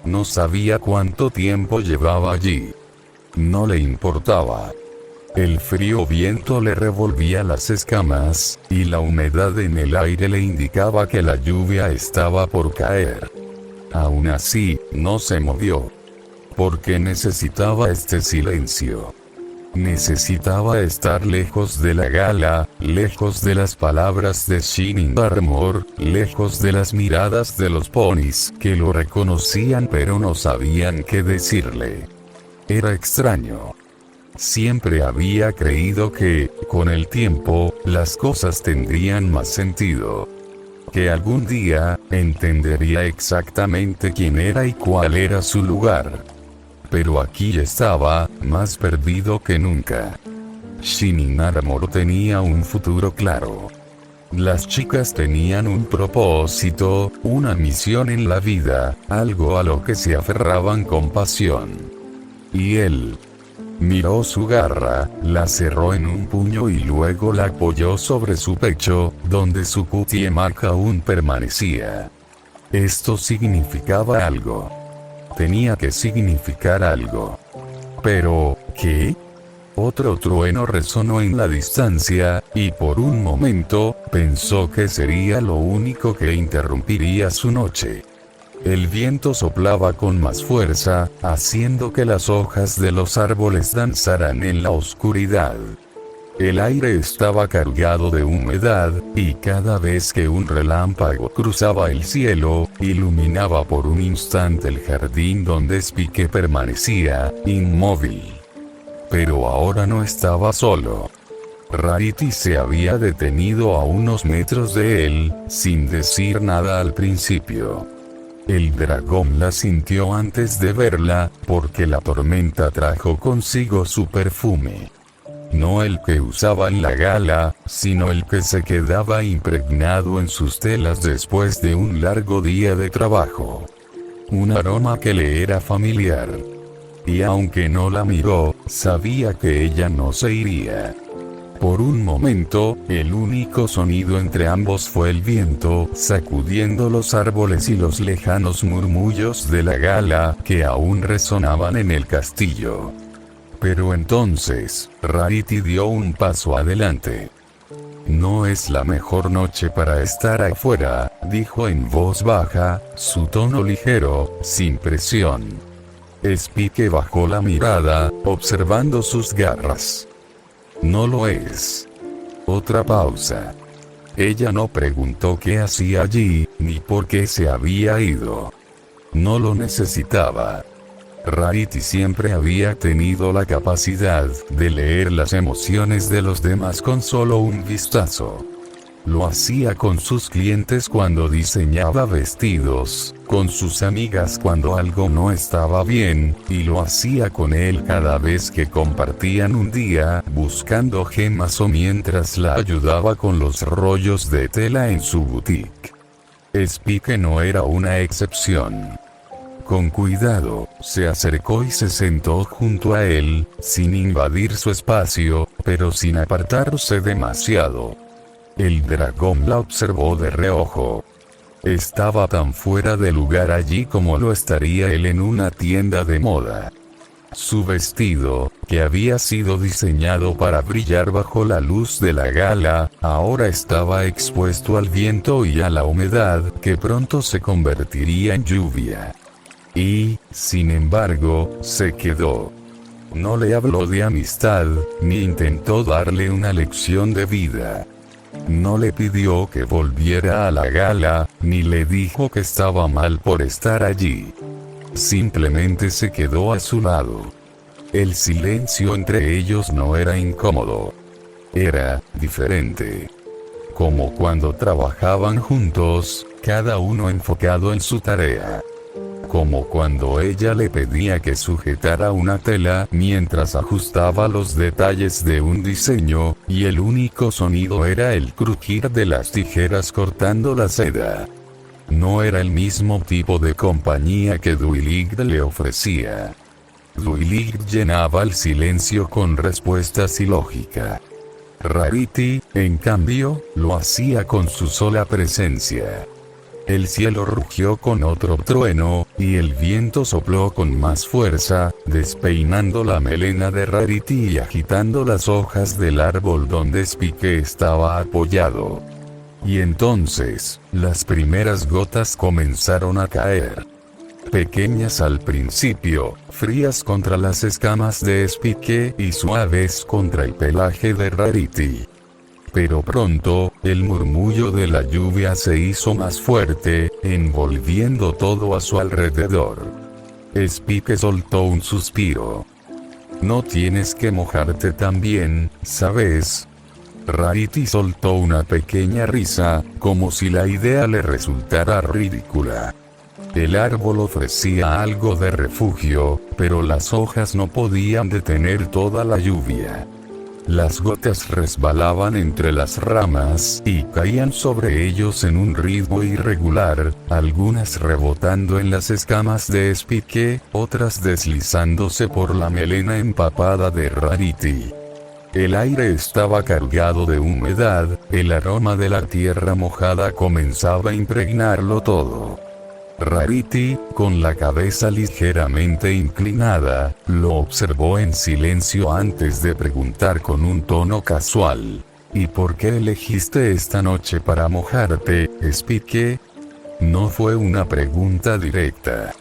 No sabía cuánto tiempo llevaba allí. No le importaba. El frío viento le revolvía las escamas, y la humedad en el aire le indicaba que la lluvia estaba por caer. Aún así, no se movió. Porque necesitaba este silencio. Necesitaba estar lejos de la gala, lejos de las palabras de Shining Armor, lejos de las miradas de los ponis que lo reconocían pero no sabían qué decirle. Era extraño. Siempre había creído que, con el tiempo, las cosas tendrían más sentido. Que algún día, entendería exactamente quién era y cuál era su lugar. Pero aquí estaba, más perdido que nunca. Shining Armor tenía un futuro claro. Las chicas tenían un propósito, una misión en la vida, algo a lo que se aferraban con pasión. Y él miró su garra, la cerró en un puño y luego la apoyó sobre su pecho, donde su cutie marca aún permanecía. Esto significaba algo. Tenía que significar algo. Pero, ¿qué? Otro trueno resonó en la distancia, y por un momento, pensó que sería lo único que interrumpiría su noche. El viento soplaba con más fuerza, haciendo que las hojas de los árboles danzaran en la oscuridad. El aire estaba cargado de humedad, y cada vez que un relámpago cruzaba el cielo, iluminaba por un instante el jardín donde Spike permanecía, inmóvil. Pero ahora no estaba solo. Rarity se había detenido a unos metros de él, sin decir nada al principio. El dragón la sintió antes de verla, porque la tormenta trajo consigo su perfume. No el que usaba en la gala, sino el que se quedaba impregnado en sus telas después de un largo día de trabajo. Un aroma que le era familiar. Y aunque no la miró, sabía que ella no se iría. Por un momento, el único sonido entre ambos fue el viento, sacudiendo los árboles y los lejanos murmullos de la gala, que aún resonaban en el castillo. Pero entonces, Rarity dio un paso adelante. No es la mejor noche para estar afuera, dijo en voz baja, su tono ligero, sin presión. Spike bajó la mirada, observando sus garras. No lo es. Otra pausa. Ella no preguntó qué hacía allí, ni por qué se había ido. No lo necesitaba. Rarity siempre había tenido la capacidad de leer las emociones de los demás con solo un vistazo. Lo hacía con sus clientes cuando diseñaba vestidos, con sus amigas cuando algo no estaba bien, y lo hacía con él cada vez que compartían un día, buscando gemas o mientras la ayudaba con los rollos de tela en su boutique. Spike no era una excepción. Con cuidado, se acercó y se sentó junto a él, sin invadir su espacio, pero sin apartarse demasiado. El dragón la observó de reojo. Estaba tan fuera de lugar allí como lo estaría él en una tienda de moda. Su vestido, que había sido diseñado para brillar bajo la luz de la gala, ahora estaba expuesto al viento y a la humedad, que pronto se convertiría en lluvia. Y, sin embargo, se quedó. No le habló de amistad, ni intentó darle una lección de vida. No le pidió que volviera a la gala, ni le dijo que estaba mal por estar allí. Simplemente se quedó a su lado. El silencio entre ellos no era incómodo. Era diferente. Como cuando trabajaban juntos, cada uno enfocado en su tarea. Como cuando ella le pedía que sujetara una tela mientras ajustaba los detalles de un diseño, y el único sonido era el crujir de las tijeras cortando la seda. No era el mismo tipo de compañía que Duilig le ofrecía. Duilig llenaba el silencio con respuestas y lógica. Rarity, en cambio, lo hacía con su sola presencia. El cielo rugió con otro trueno, y el viento sopló con más fuerza, despeinando la melena de Rarity y agitando las hojas del árbol donde Spike estaba apoyado. Y entonces, las primeras gotas comenzaron a caer. Pequeñas al principio, frías contra las escamas de Spike y suaves contra el pelaje de Rarity. Pero pronto, el murmullo de la lluvia se hizo más fuerte, envolviendo todo a su alrededor. Spike soltó un suspiro. No tienes que mojarte también, ¿sabes? Rarity soltó una pequeña risa, como si la idea le resultara ridícula. El árbol ofrecía algo de refugio, pero las hojas no podían detener toda la lluvia. Las gotas resbalaban entre las ramas y caían sobre ellos en un ritmo irregular, algunas rebotando en las escamas de Spike, otras deslizándose por la melena empapada de Rarity. El aire estaba cargado de humedad, el aroma de la tierra mojada comenzaba a impregnarlo todo. Rarity, con la cabeza ligeramente inclinada, lo observó en silencio antes de preguntar con un tono casual. ¿Y por qué elegiste esta noche para mojarte, Spike? No fue una pregunta directa.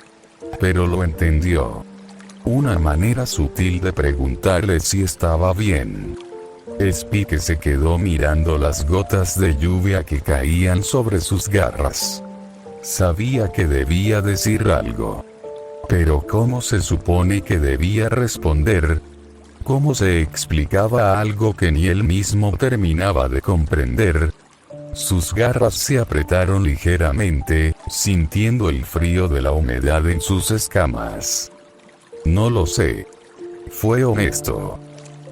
Pero lo entendió. Una manera sutil de preguntarle si estaba bien. Spike se quedó mirando las gotas de lluvia que caían sobre sus garras. Sabía que debía decir algo. Pero ¿cómo se supone que debía responder? ¿Cómo se explicaba algo que ni él mismo terminaba de comprender? Sus garras se apretaron ligeramente, sintiendo el frío de la humedad en sus escamas. No lo sé. Fue honesto.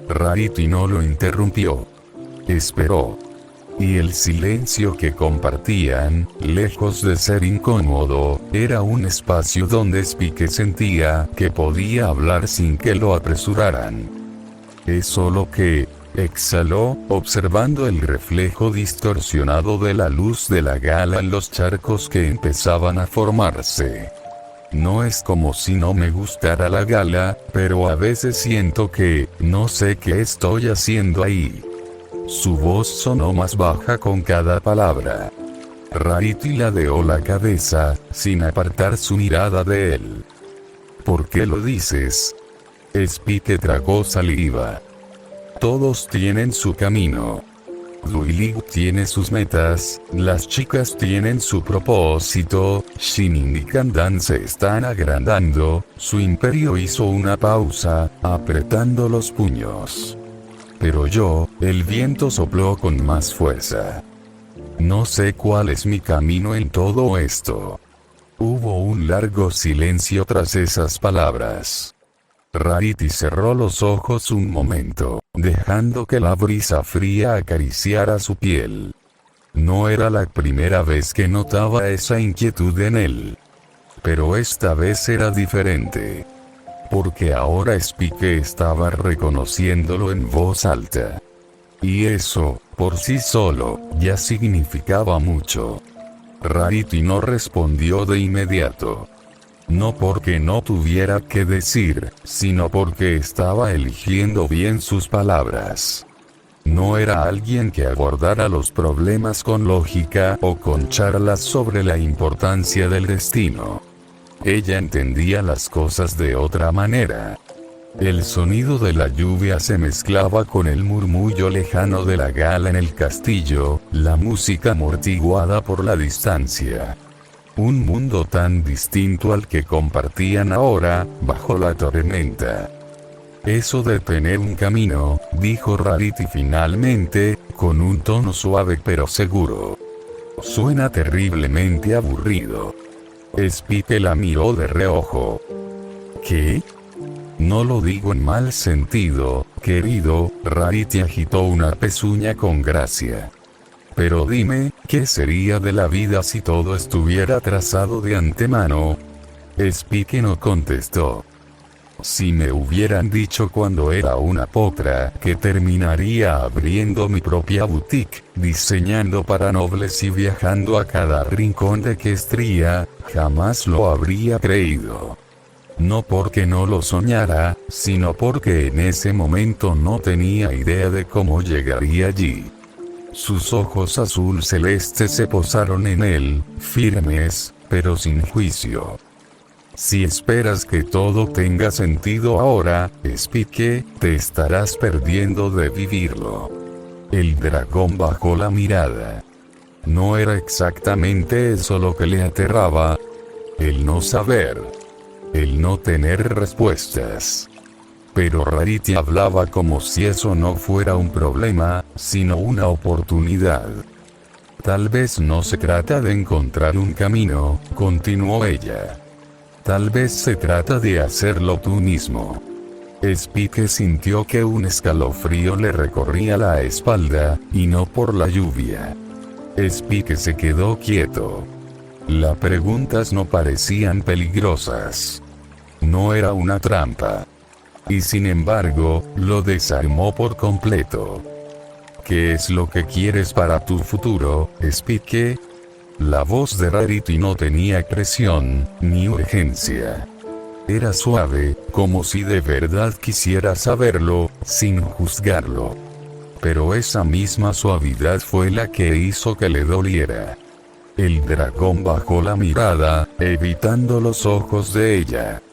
Rarity no lo interrumpió. Esperó. Y el silencio que compartían, lejos de ser incómodo, era un espacio donde Spike sentía que podía hablar sin que lo apresuraran. Es solo que, exhaló, observando el reflejo distorsionado de la luz de la gala en los charcos que empezaban a formarse. No es como si no me gustara la gala, pero a veces siento que, no sé qué estoy haciendo ahí. Su voz sonó más baja con cada palabra. Rarity ladeó la cabeza, sin apartar su mirada de él. ¿Por qué lo dices? Spike tragó saliva. Todos tienen su camino. Duilig tiene sus metas, las chicas tienen su propósito, Shining y Kandan se están agrandando, su imperio hizo una pausa, apretando los puños. Pero yo, el viento sopló con más fuerza. No sé cuál es mi camino en todo esto. Hubo un largo silencio tras esas palabras. Rarity cerró los ojos un momento, dejando que la brisa fría acariciara su piel. No era la primera vez que notaba esa inquietud en él. Pero esta vez era diferente. Porque ahora Spike estaba reconociéndolo en voz alta. Y eso, por sí solo, ya significaba mucho. Rarity no respondió de inmediato. No porque no tuviera que decir, sino porque estaba eligiendo bien sus palabras. No era alguien que abordara los problemas con lógica o con charlas sobre la importancia del destino. Ella entendía las cosas de otra manera. El sonido de la lluvia se mezclaba con el murmullo lejano de la gala en el castillo, la música amortiguada por la distancia. Un mundo tan distinto al que compartían ahora, bajo la tormenta. Eso de tener un camino, dijo Rarity finalmente, con un tono suave pero seguro. Suena terriblemente aburrido. Spike la miró de reojo. ¿Qué? No lo digo en mal sentido, querido. Rarity agitó una pezuña con gracia. Pero dime, ¿qué sería de la vida si todo estuviera trazado de antemano? Spike no contestó. Si me hubieran dicho cuando era una potra que terminaría abriendo mi propia boutique, diseñando para nobles y viajando a cada rincón de Equestria, jamás lo habría creído. No porque no lo soñara, sino porque en ese momento no tenía idea de cómo llegaría allí. Sus ojos azul celeste se posaron en él, firmes, pero sin juicio. Si esperas que todo tenga sentido ahora, Spike, te estarás perdiendo de vivirlo. El dragón bajó la mirada. No era exactamente eso lo que le aterraba. El no saber. El no tener respuestas. Pero Rarity hablaba como si eso no fuera un problema, sino una oportunidad. Tal vez no se trata de encontrar un camino, continuó ella. Tal vez se trata de hacerlo tú mismo. Spike sintió que un escalofrío le recorría la espalda, y no por la lluvia. Spike se quedó quieto. Las preguntas no parecían peligrosas. No era una trampa. Y sin embargo, lo desarmó por completo. ¿Qué es lo que quieres para tu futuro, Spike? La voz de Rarity no tenía presión, ni urgencia. Era suave, como si de verdad quisiera saberlo, sin juzgarlo. Pero esa misma suavidad fue la que hizo que le doliera. El dragón bajó la mirada, evitando los ojos de ella.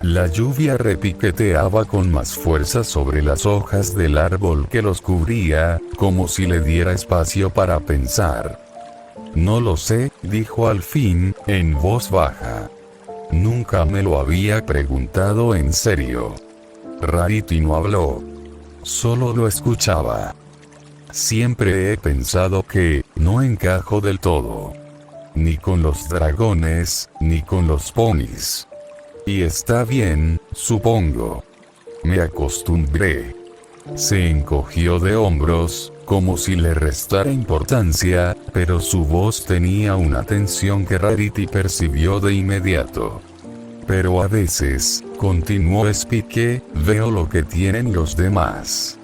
La lluvia repiqueteaba con más fuerza sobre las hojas del árbol que los cubría, como si le diera espacio para pensar. No lo sé, dijo al fin, en voz baja. Nunca me lo había preguntado en serio. Rarity no habló. Solo lo escuchaba. Siempre he pensado que no encajo del todo. Ni con los dragones, ni con los ponis. Y está bien, supongo. Me acostumbré. Se encogió de hombros, como si le restara importancia, pero su voz tenía una tensión que Rarity percibió de inmediato. Pero a veces, continuó Spike, veo lo que tienen los demás.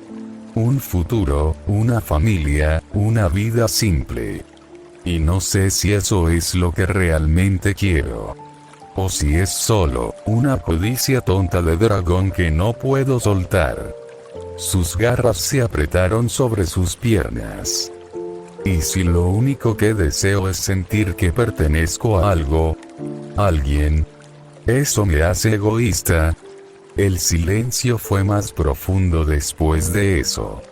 Un futuro, una familia, una vida simple. Y no sé si eso es lo que realmente quiero. O si es solo una codicia tonta de dragón que no puedo soltar. Sus garras se apretaron sobre sus piernas. ¿Y si lo único que deseo es sentir que pertenezco a algo? ¿Alguien? ¿Eso me hace egoísta? El silencio fue más profundo después de eso.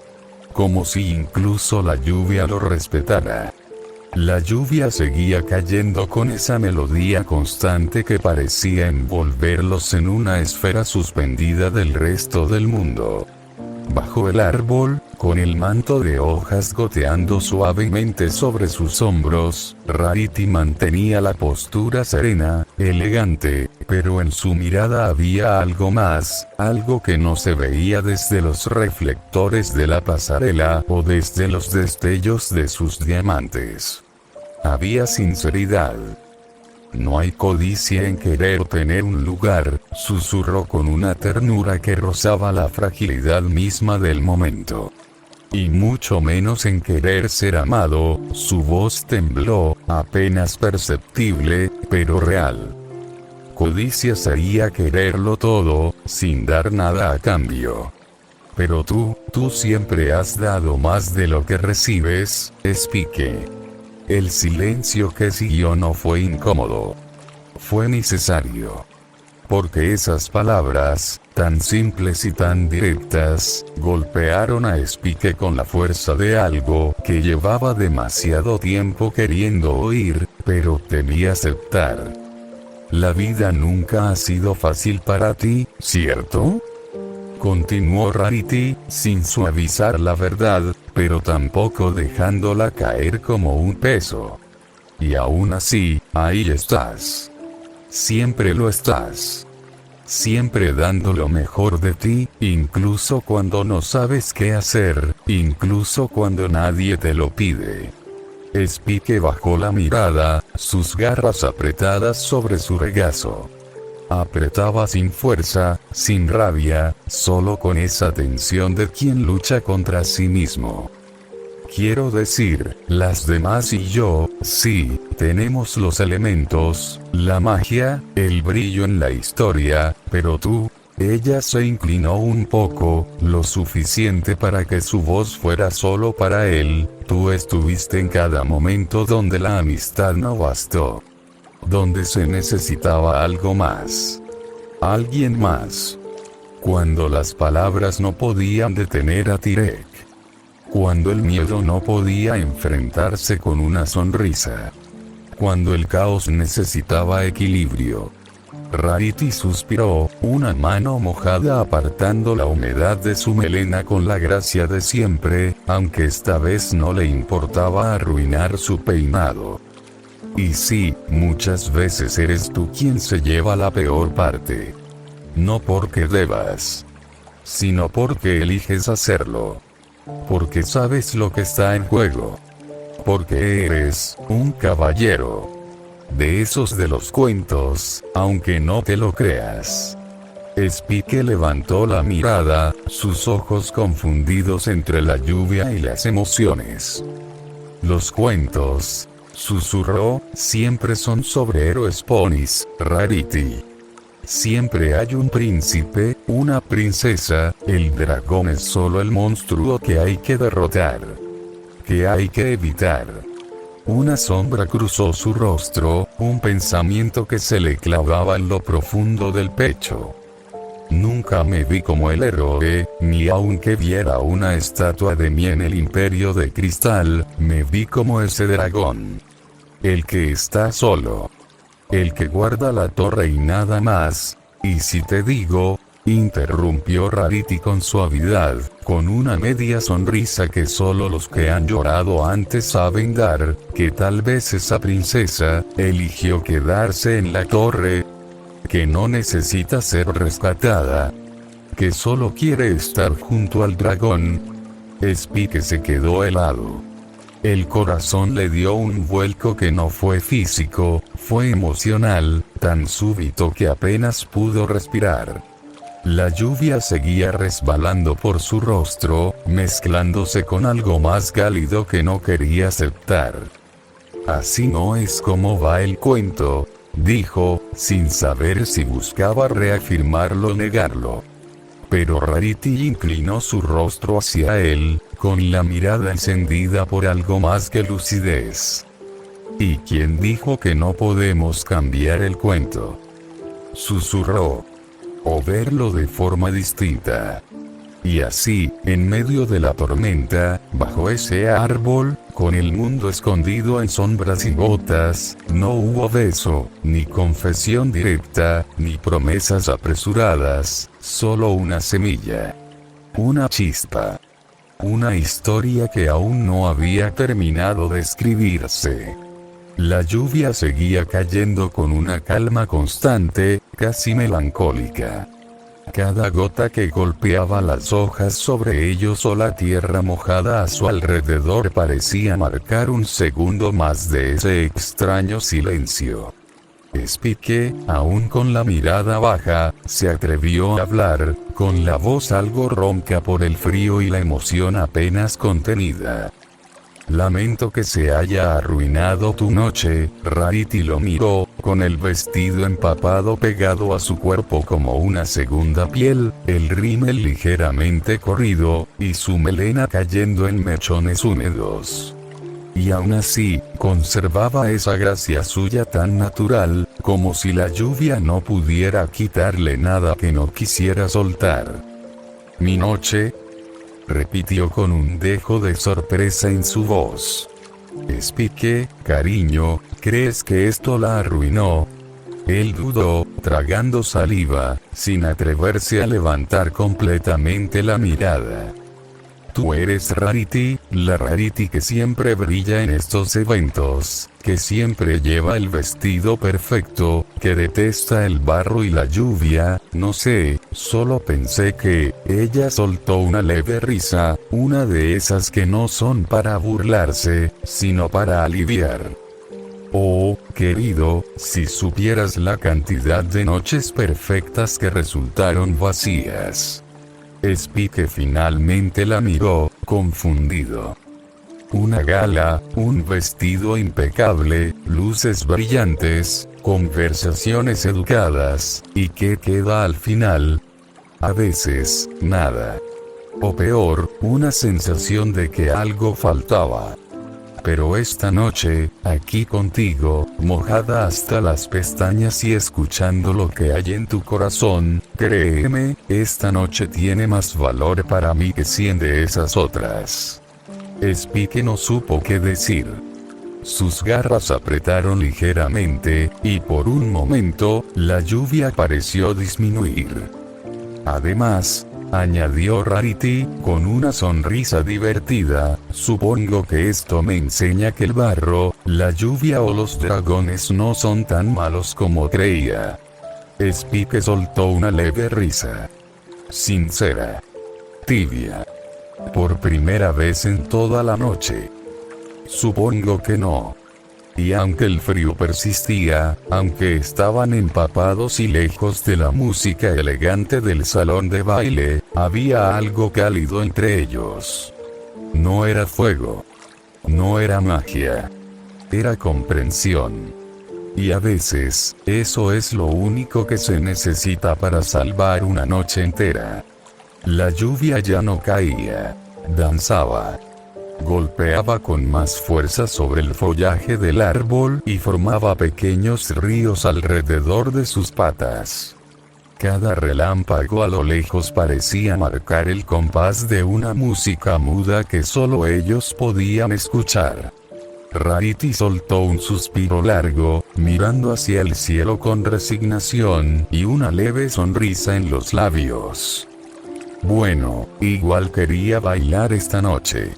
Como si incluso la lluvia lo respetara. La lluvia seguía cayendo con esa melodía constante que parecía envolverlos en una esfera suspendida del resto del mundo. Bajo el árbol, con el manto de hojas goteando suavemente sobre sus hombros, Rarity mantenía la postura serena, elegante, pero en su mirada había algo más, algo que no se veía desde los reflectores de la pasarela o desde los destellos de sus diamantes. Había sinceridad. No hay codicia en querer tener un lugar, susurró con una ternura que rozaba la fragilidad misma del momento. Y mucho menos en querer ser amado, su voz tembló, apenas perceptible, pero real. Codicia sería quererlo todo, sin dar nada a cambio. Pero tú siempre has dado más de lo que recibes, Spike. El silencio que siguió no fue incómodo. Fue necesario. Porque esas palabras, tan simples y tan directas, golpearon a Spike con la fuerza de algo que llevaba demasiado tiempo queriendo oír, pero temía aceptar. La vida nunca ha sido fácil para ti, ¿cierto? Continuó Rarity, sin suavizar la verdad, pero tampoco dejándola caer como un peso. Y aún así, ahí estás. Siempre lo estás. Siempre dando lo mejor de ti, incluso cuando no sabes qué hacer, incluso cuando nadie te lo pide. Spike bajó la mirada, sus garras apretadas sobre su regazo. Apretaba sin fuerza, sin rabia, solo con esa tensión de quien lucha contra sí mismo. Quiero decir, las demás y yo, sí, tenemos los elementos, la magia, el brillo en la historia, pero tú... Ella se inclinó un poco, lo suficiente para que su voz fuera solo para él. Tú estuviste en cada momento donde la amistad no bastó. Donde se necesitaba algo más. Alguien más. Cuando las palabras no podían detener a Tyrek. Cuando el miedo no podía enfrentarse con una sonrisa. Cuando el caos necesitaba equilibrio. Rarity suspiró, una mano mojada apartando la humedad de su melena con la gracia de siempre, aunque esta vez no le importaba arruinar su peinado. Y sí, muchas veces eres tú quien se lleva la peor parte. No porque debas, sino porque eliges hacerlo. Porque sabes lo que está en juego. Porque eres un caballero. De esos de los cuentos, aunque no te lo creas. Spike levantó la mirada, sus ojos confundidos entre la lluvia y las emociones. Los cuentos, susurró, siempre son sobre héroes ponis, Rarity. Siempre hay un príncipe, una princesa, el dragón es solo el monstruo que hay que derrotar. Que hay que evitar. Una sombra cruzó su rostro, un pensamiento que se le clavaba en lo profundo del pecho. Nunca me vi como el héroe, ni aunque viera una estatua de mí en el imperio de cristal, me vi como ese dragón. El que está solo. El que guarda la torre y nada más. Y si te digo... Interrumpió Rarity con suavidad, con una media sonrisa que solo los que han llorado antes saben dar, que tal vez esa princesa eligió quedarse en la torre, que no necesita ser rescatada, que solo quiere estar junto al dragón. Spike se quedó helado. El corazón le dio un vuelco que no fue físico, fue emocional, tan súbito que apenas pudo respirar. La lluvia seguía resbalando por su rostro, mezclándose con algo más cálido que no quería aceptar. Así no es como va el cuento, dijo, sin saber si buscaba reafirmarlo o negarlo. Pero Rarity inclinó su rostro hacia él, con la mirada encendida por algo más que lucidez. ¿Y quién dijo que no podemos cambiar el cuento? Susurró. O verlo de forma distinta. Y así, en medio de la tormenta, bajo ese árbol, con el mundo escondido en sombras y gotas, no hubo beso, ni confesión directa, ni promesas apresuradas, solo una semilla. Una chispa. Una historia que aún no había terminado de escribirse. La lluvia seguía cayendo con una calma constante, casi melancólica. Cada gota que golpeaba las hojas sobre ellos o la tierra mojada a su alrededor parecía marcar un segundo más de ese extraño silencio. Spike, aún con la mirada baja, se atrevió a hablar, con la voz algo ronca por el frío y la emoción apenas contenida. Lamento que se haya arruinado tu noche. Rarity lo miró, con el vestido empapado pegado a su cuerpo como una segunda piel, el rímel ligeramente corrido, y su melena cayendo en mechones húmedos. Y aún así, conservaba esa gracia suya tan natural, como si la lluvia no pudiera quitarle nada que no quisiera soltar. Mi noche, repitió con un dejo de sorpresa en su voz. Spike, cariño, ¿crees que esto la arruinó? Él dudó, tragando saliva, sin atreverse a levantar completamente la mirada. Tú eres Rarity, la Rarity que siempre brilla en estos eventos, que siempre lleva el vestido perfecto, que detesta el barro y la lluvia, no sé, solo pensé que, ella soltó una leve risa, una de esas que no son para burlarse, sino para aliviar. Oh, Querido, si supieras la cantidad de noches perfectas que resultaron vacías. Spike finalmente la miró, confundido. Una gala, un vestido impecable, luces brillantes, conversaciones educadas, ¿y qué queda al final? A veces, nada. O peor, una sensación de que algo faltaba. Pero esta noche, aquí contigo, mojada hasta las pestañas y escuchando lo que hay en tu corazón, créeme, esta noche tiene más valor para mí que 100 de esas otras. Spike no supo qué decir. Sus garras apretaron ligeramente, y por un momento, la lluvia pareció disminuir. Además, añadió Rarity, con una sonrisa divertida, supongo que esto me enseña que el barro, la lluvia o los dragones no son tan malos como creía. Spike soltó una leve risa. Sincera. Tibia. Por primera vez en toda la noche. Supongo que no. Y aunque el frío persistía, aunque estaban empapados y lejos de la música elegante del salón de baile, había algo cálido entre ellos. No era fuego. No era magia. Era comprensión. Y a veces, eso es lo único que se necesita para salvar una noche entera. La lluvia ya no caía. Danzaba. Golpeaba con más fuerza sobre el follaje del árbol y formaba pequeños ríos alrededor de sus patas. Cada relámpago a lo lejos parecía marcar el compás de una música muda que solo ellos podían escuchar. Rarity soltó un suspiro largo, mirando hacia el cielo con resignación y una leve sonrisa en los labios. Bueno, igual quería bailar esta noche.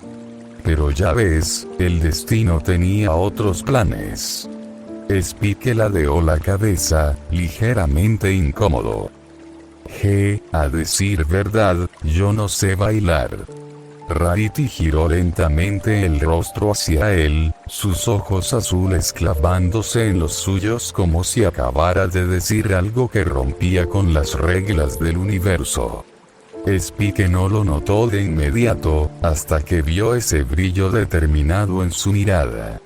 Pero ya ves, el destino tenía otros planes. Spike ladeó la cabeza, ligeramente incómodo. A decir verdad, yo no sé bailar. Rarity giró lentamente el rostro hacia él, sus ojos azules clavándose en los suyos como si acabara de decir algo que rompía con las reglas del universo. Spike no lo notó de inmediato, hasta que vio ese brillo determinado en su mirada.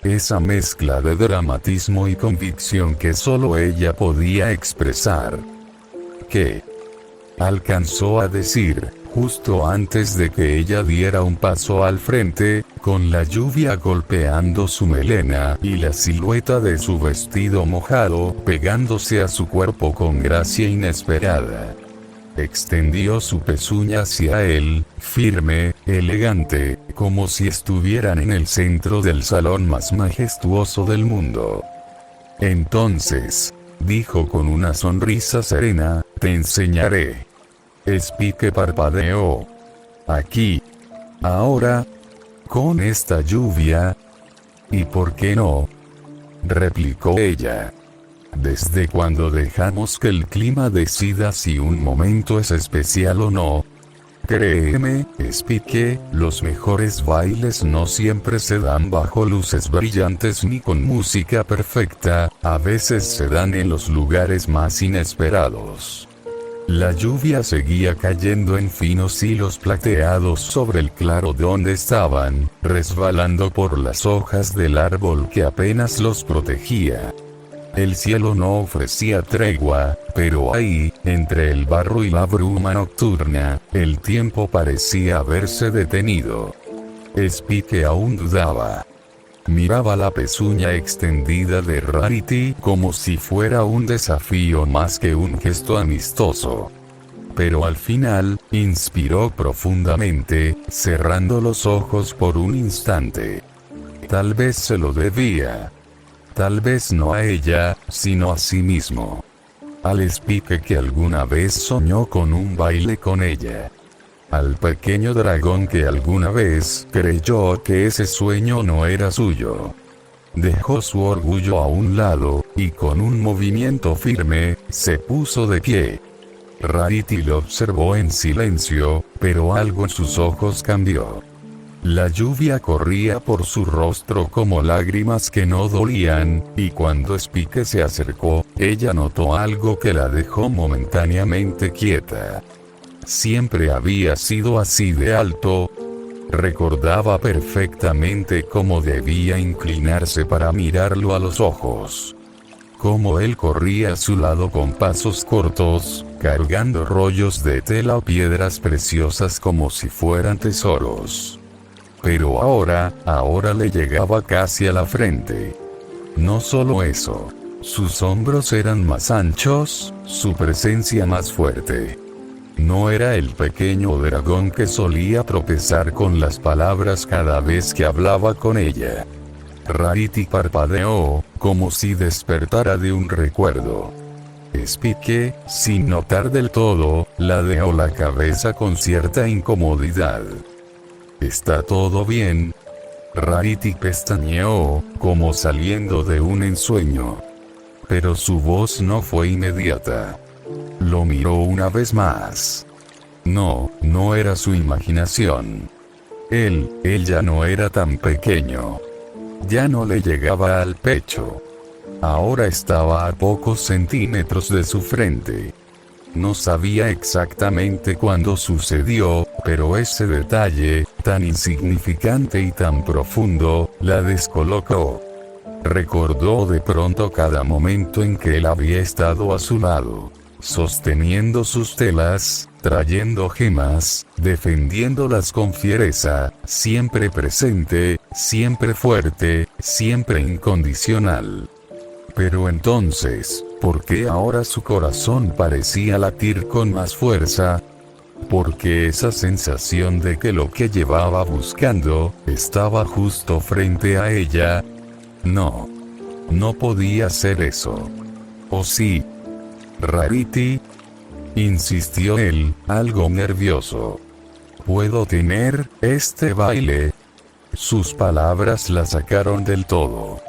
Esa mezcla de dramatismo y convicción que solo ella podía expresar. ¿Qué? Alcanzó a decir, justo antes de que ella diera un paso al frente, con la lluvia golpeando su melena y la silueta de su vestido mojado pegándose a su cuerpo con gracia inesperada. Extendió su pezuña hacia él, firme, elegante, como si estuvieran en el centro del salón más majestuoso del mundo. Entonces, dijo con una sonrisa serena, te enseñaré. Spike parpadeó. Aquí. Ahora. Con esta lluvia. ¿Y por qué no? Replicó ella. ¿Desde cuando dejamos que el clima decida si un momento es especial o no? Créeme, Spike, los mejores bailes no siempre se dan bajo luces brillantes ni con música perfecta, a veces se dan en los lugares más inesperados. La lluvia seguía cayendo en finos hilos plateados sobre el claro donde estaban, resbalando por las hojas del árbol que apenas los protegía. El cielo no ofrecía tregua, pero ahí, entre el barro y la bruma nocturna, el tiempo parecía haberse detenido. Spike aún dudaba. Miraba la pezuña extendida de Rarity como si fuera un desafío más que un gesto amistoso. Pero al final, inspiró profundamente, cerrando los ojos por un instante. Tal vez se lo debía. Tal vez no a ella, sino a sí mismo. Al Spike que alguna vez soñó con un baile con ella. Al pequeño dragón que alguna vez creyó que ese sueño no era suyo. Dejó su orgullo a un lado, y con un movimiento firme, se puso de pie. Rarity lo observó en silencio, pero algo en sus ojos cambió. La lluvia corría por su rostro como lágrimas que no dolían, y cuando Spike se acercó, ella notó algo que la dejó momentáneamente quieta. Siempre había sido así de alto. Recordaba perfectamente cómo debía inclinarse para mirarlo a los ojos. Cómo él corría a su lado con pasos cortos, cargando rollos de tela o piedras preciosas como si fueran tesoros. Pero ahora le llegaba casi a la frente. No solo eso. Sus hombros eran más anchos, su presencia más fuerte. No era el pequeño dragón que solía tropezar con las palabras cada vez que hablaba con ella. Rarity parpadeó, como si despertara de un recuerdo. Spike, sin notar del todo, ladeó la cabeza con cierta incomodidad. ¿Está todo bien? Rarity pestañeó, como saliendo de un ensueño. Pero su voz no fue inmediata. Lo miró una vez más. No era su imaginación. Él ya no era tan pequeño. Ya no le llegaba al pecho. Ahora estaba a pocos centímetros de su frente. No sabía exactamente cuándo sucedió, pero ese detalle, tan insignificante y tan profundo, la descolocó. Recordó de pronto cada momento en que él había estado a su lado, sosteniendo sus telas, trayendo gemas, defendiéndolas con fiereza, siempre presente, siempre fuerte, siempre incondicional. Pero entonces, ¿por qué ahora su corazón parecía latir con más fuerza? Porque esa sensación de que lo que llevaba buscando, estaba justo frente a ella. No podía ser eso. ¿O sí? Rarity, insistió él, algo nervioso. ¿Puedo tener este baile? Sus palabras la sacaron del todo.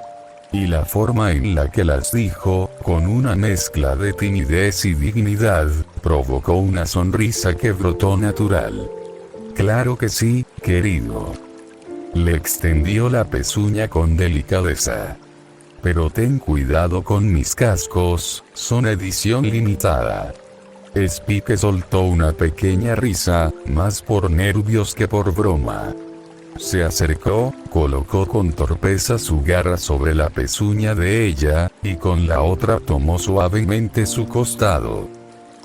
Y la forma en la que las dijo, con una mezcla de timidez y dignidad, provocó una sonrisa que brotó natural. Claro que sí, querido. Le extendió la pezuña con delicadeza. Pero ten cuidado con mis cascos, son edición limitada. Spike soltó una pequeña risa, más por nervios que por broma. Se acercó, colocó con torpeza su garra sobre la pezuña de ella, y con la otra tomó suavemente su costado.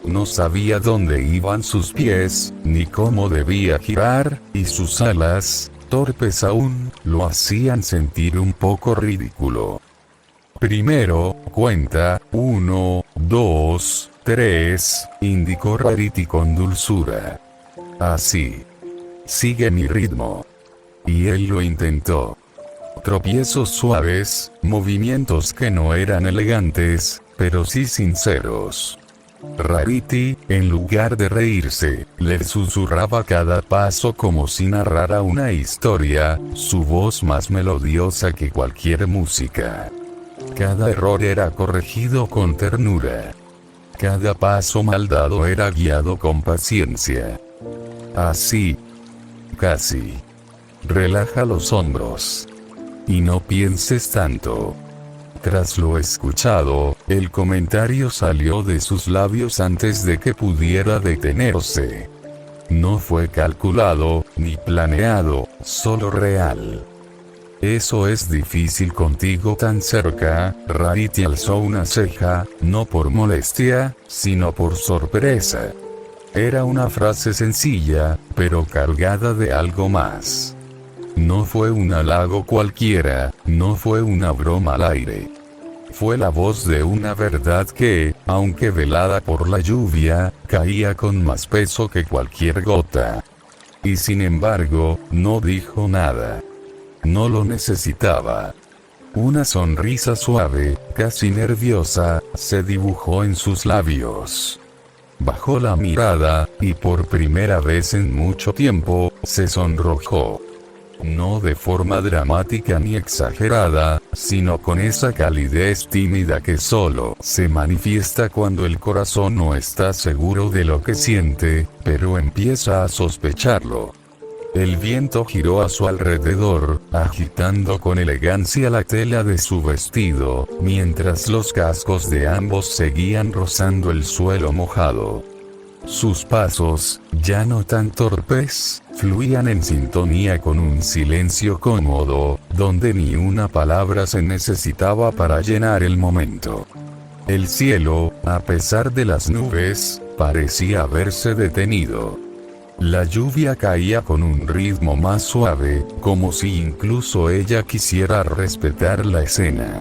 No sabía dónde iban sus pies, ni cómo debía girar, y sus alas, torpes aún, lo hacían sentir un poco ridículo. Primero, cuenta, 1, 2, 3, indicó Rarity con dulzura. Así. Sigue mi ritmo. Y él lo intentó. Tropiezos suaves, movimientos que no eran elegantes, pero sí sinceros. Rarity, en lugar de reírse, le susurraba cada paso como si narrara una historia, su voz más melodiosa que cualquier música. Cada error era corregido con ternura. Cada paso mal dado era guiado con paciencia. Así. Casi. Relaja los hombros. Y no pienses tanto. Tras lo escuchado, el comentario salió de sus labios antes de que pudiera detenerse. No fue calculado, ni planeado, solo real. Eso es difícil contigo tan cerca. Rarity alzó una ceja, no por molestia, sino por sorpresa. Era una frase sencilla, pero cargada de algo más. No fue un halago cualquiera, no fue una broma al aire. Fue la voz de una verdad que, aunque velada por la lluvia, caía con más peso que cualquier gota. Y sin embargo, no dijo nada. No lo necesitaba. Una sonrisa suave, casi nerviosa, se dibujó en sus labios. Bajó la mirada, y por primera vez en mucho tiempo, se sonrojó. No de forma dramática ni exagerada, sino con esa calidez tímida que solo se manifiesta cuando el corazón no está seguro de lo que siente, pero empieza a sospecharlo. El viento giró a su alrededor, agitando con elegancia la tela de su vestido, mientras los cascos de ambos seguían rozando el suelo mojado. Sus pasos, ya no tan torpes, fluían en sintonía con un silencio cómodo, donde ni una palabra se necesitaba para llenar el momento. El cielo, a pesar de las nubes, parecía haberse detenido. La lluvia caía con un ritmo más suave, como si incluso ella quisiera respetar la escena.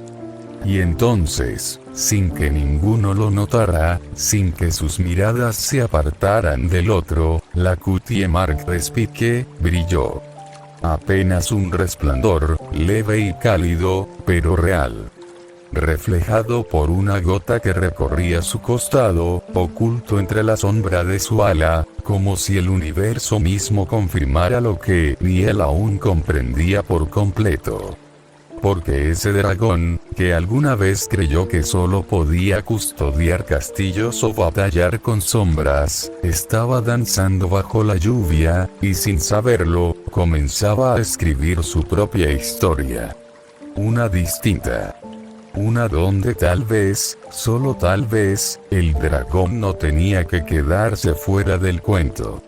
Y entonces, sin que ninguno lo notara, sin que sus miradas se apartaran del otro, la cutie Marc Respique brilló. Apenas un resplandor, leve y cálido, pero real. Reflejado por una gota que recorría su costado, oculto entre la sombra de su ala, como si el universo mismo confirmara lo que ni él aún comprendía por completo. Porque ese dragón, que alguna vez creyó que solo podía custodiar castillos o batallar con sombras, estaba danzando bajo la lluvia, y sin saberlo, comenzaba a escribir su propia historia. Una distinta. Una donde tal vez, solo tal vez, el dragón no tenía que quedarse fuera del cuento.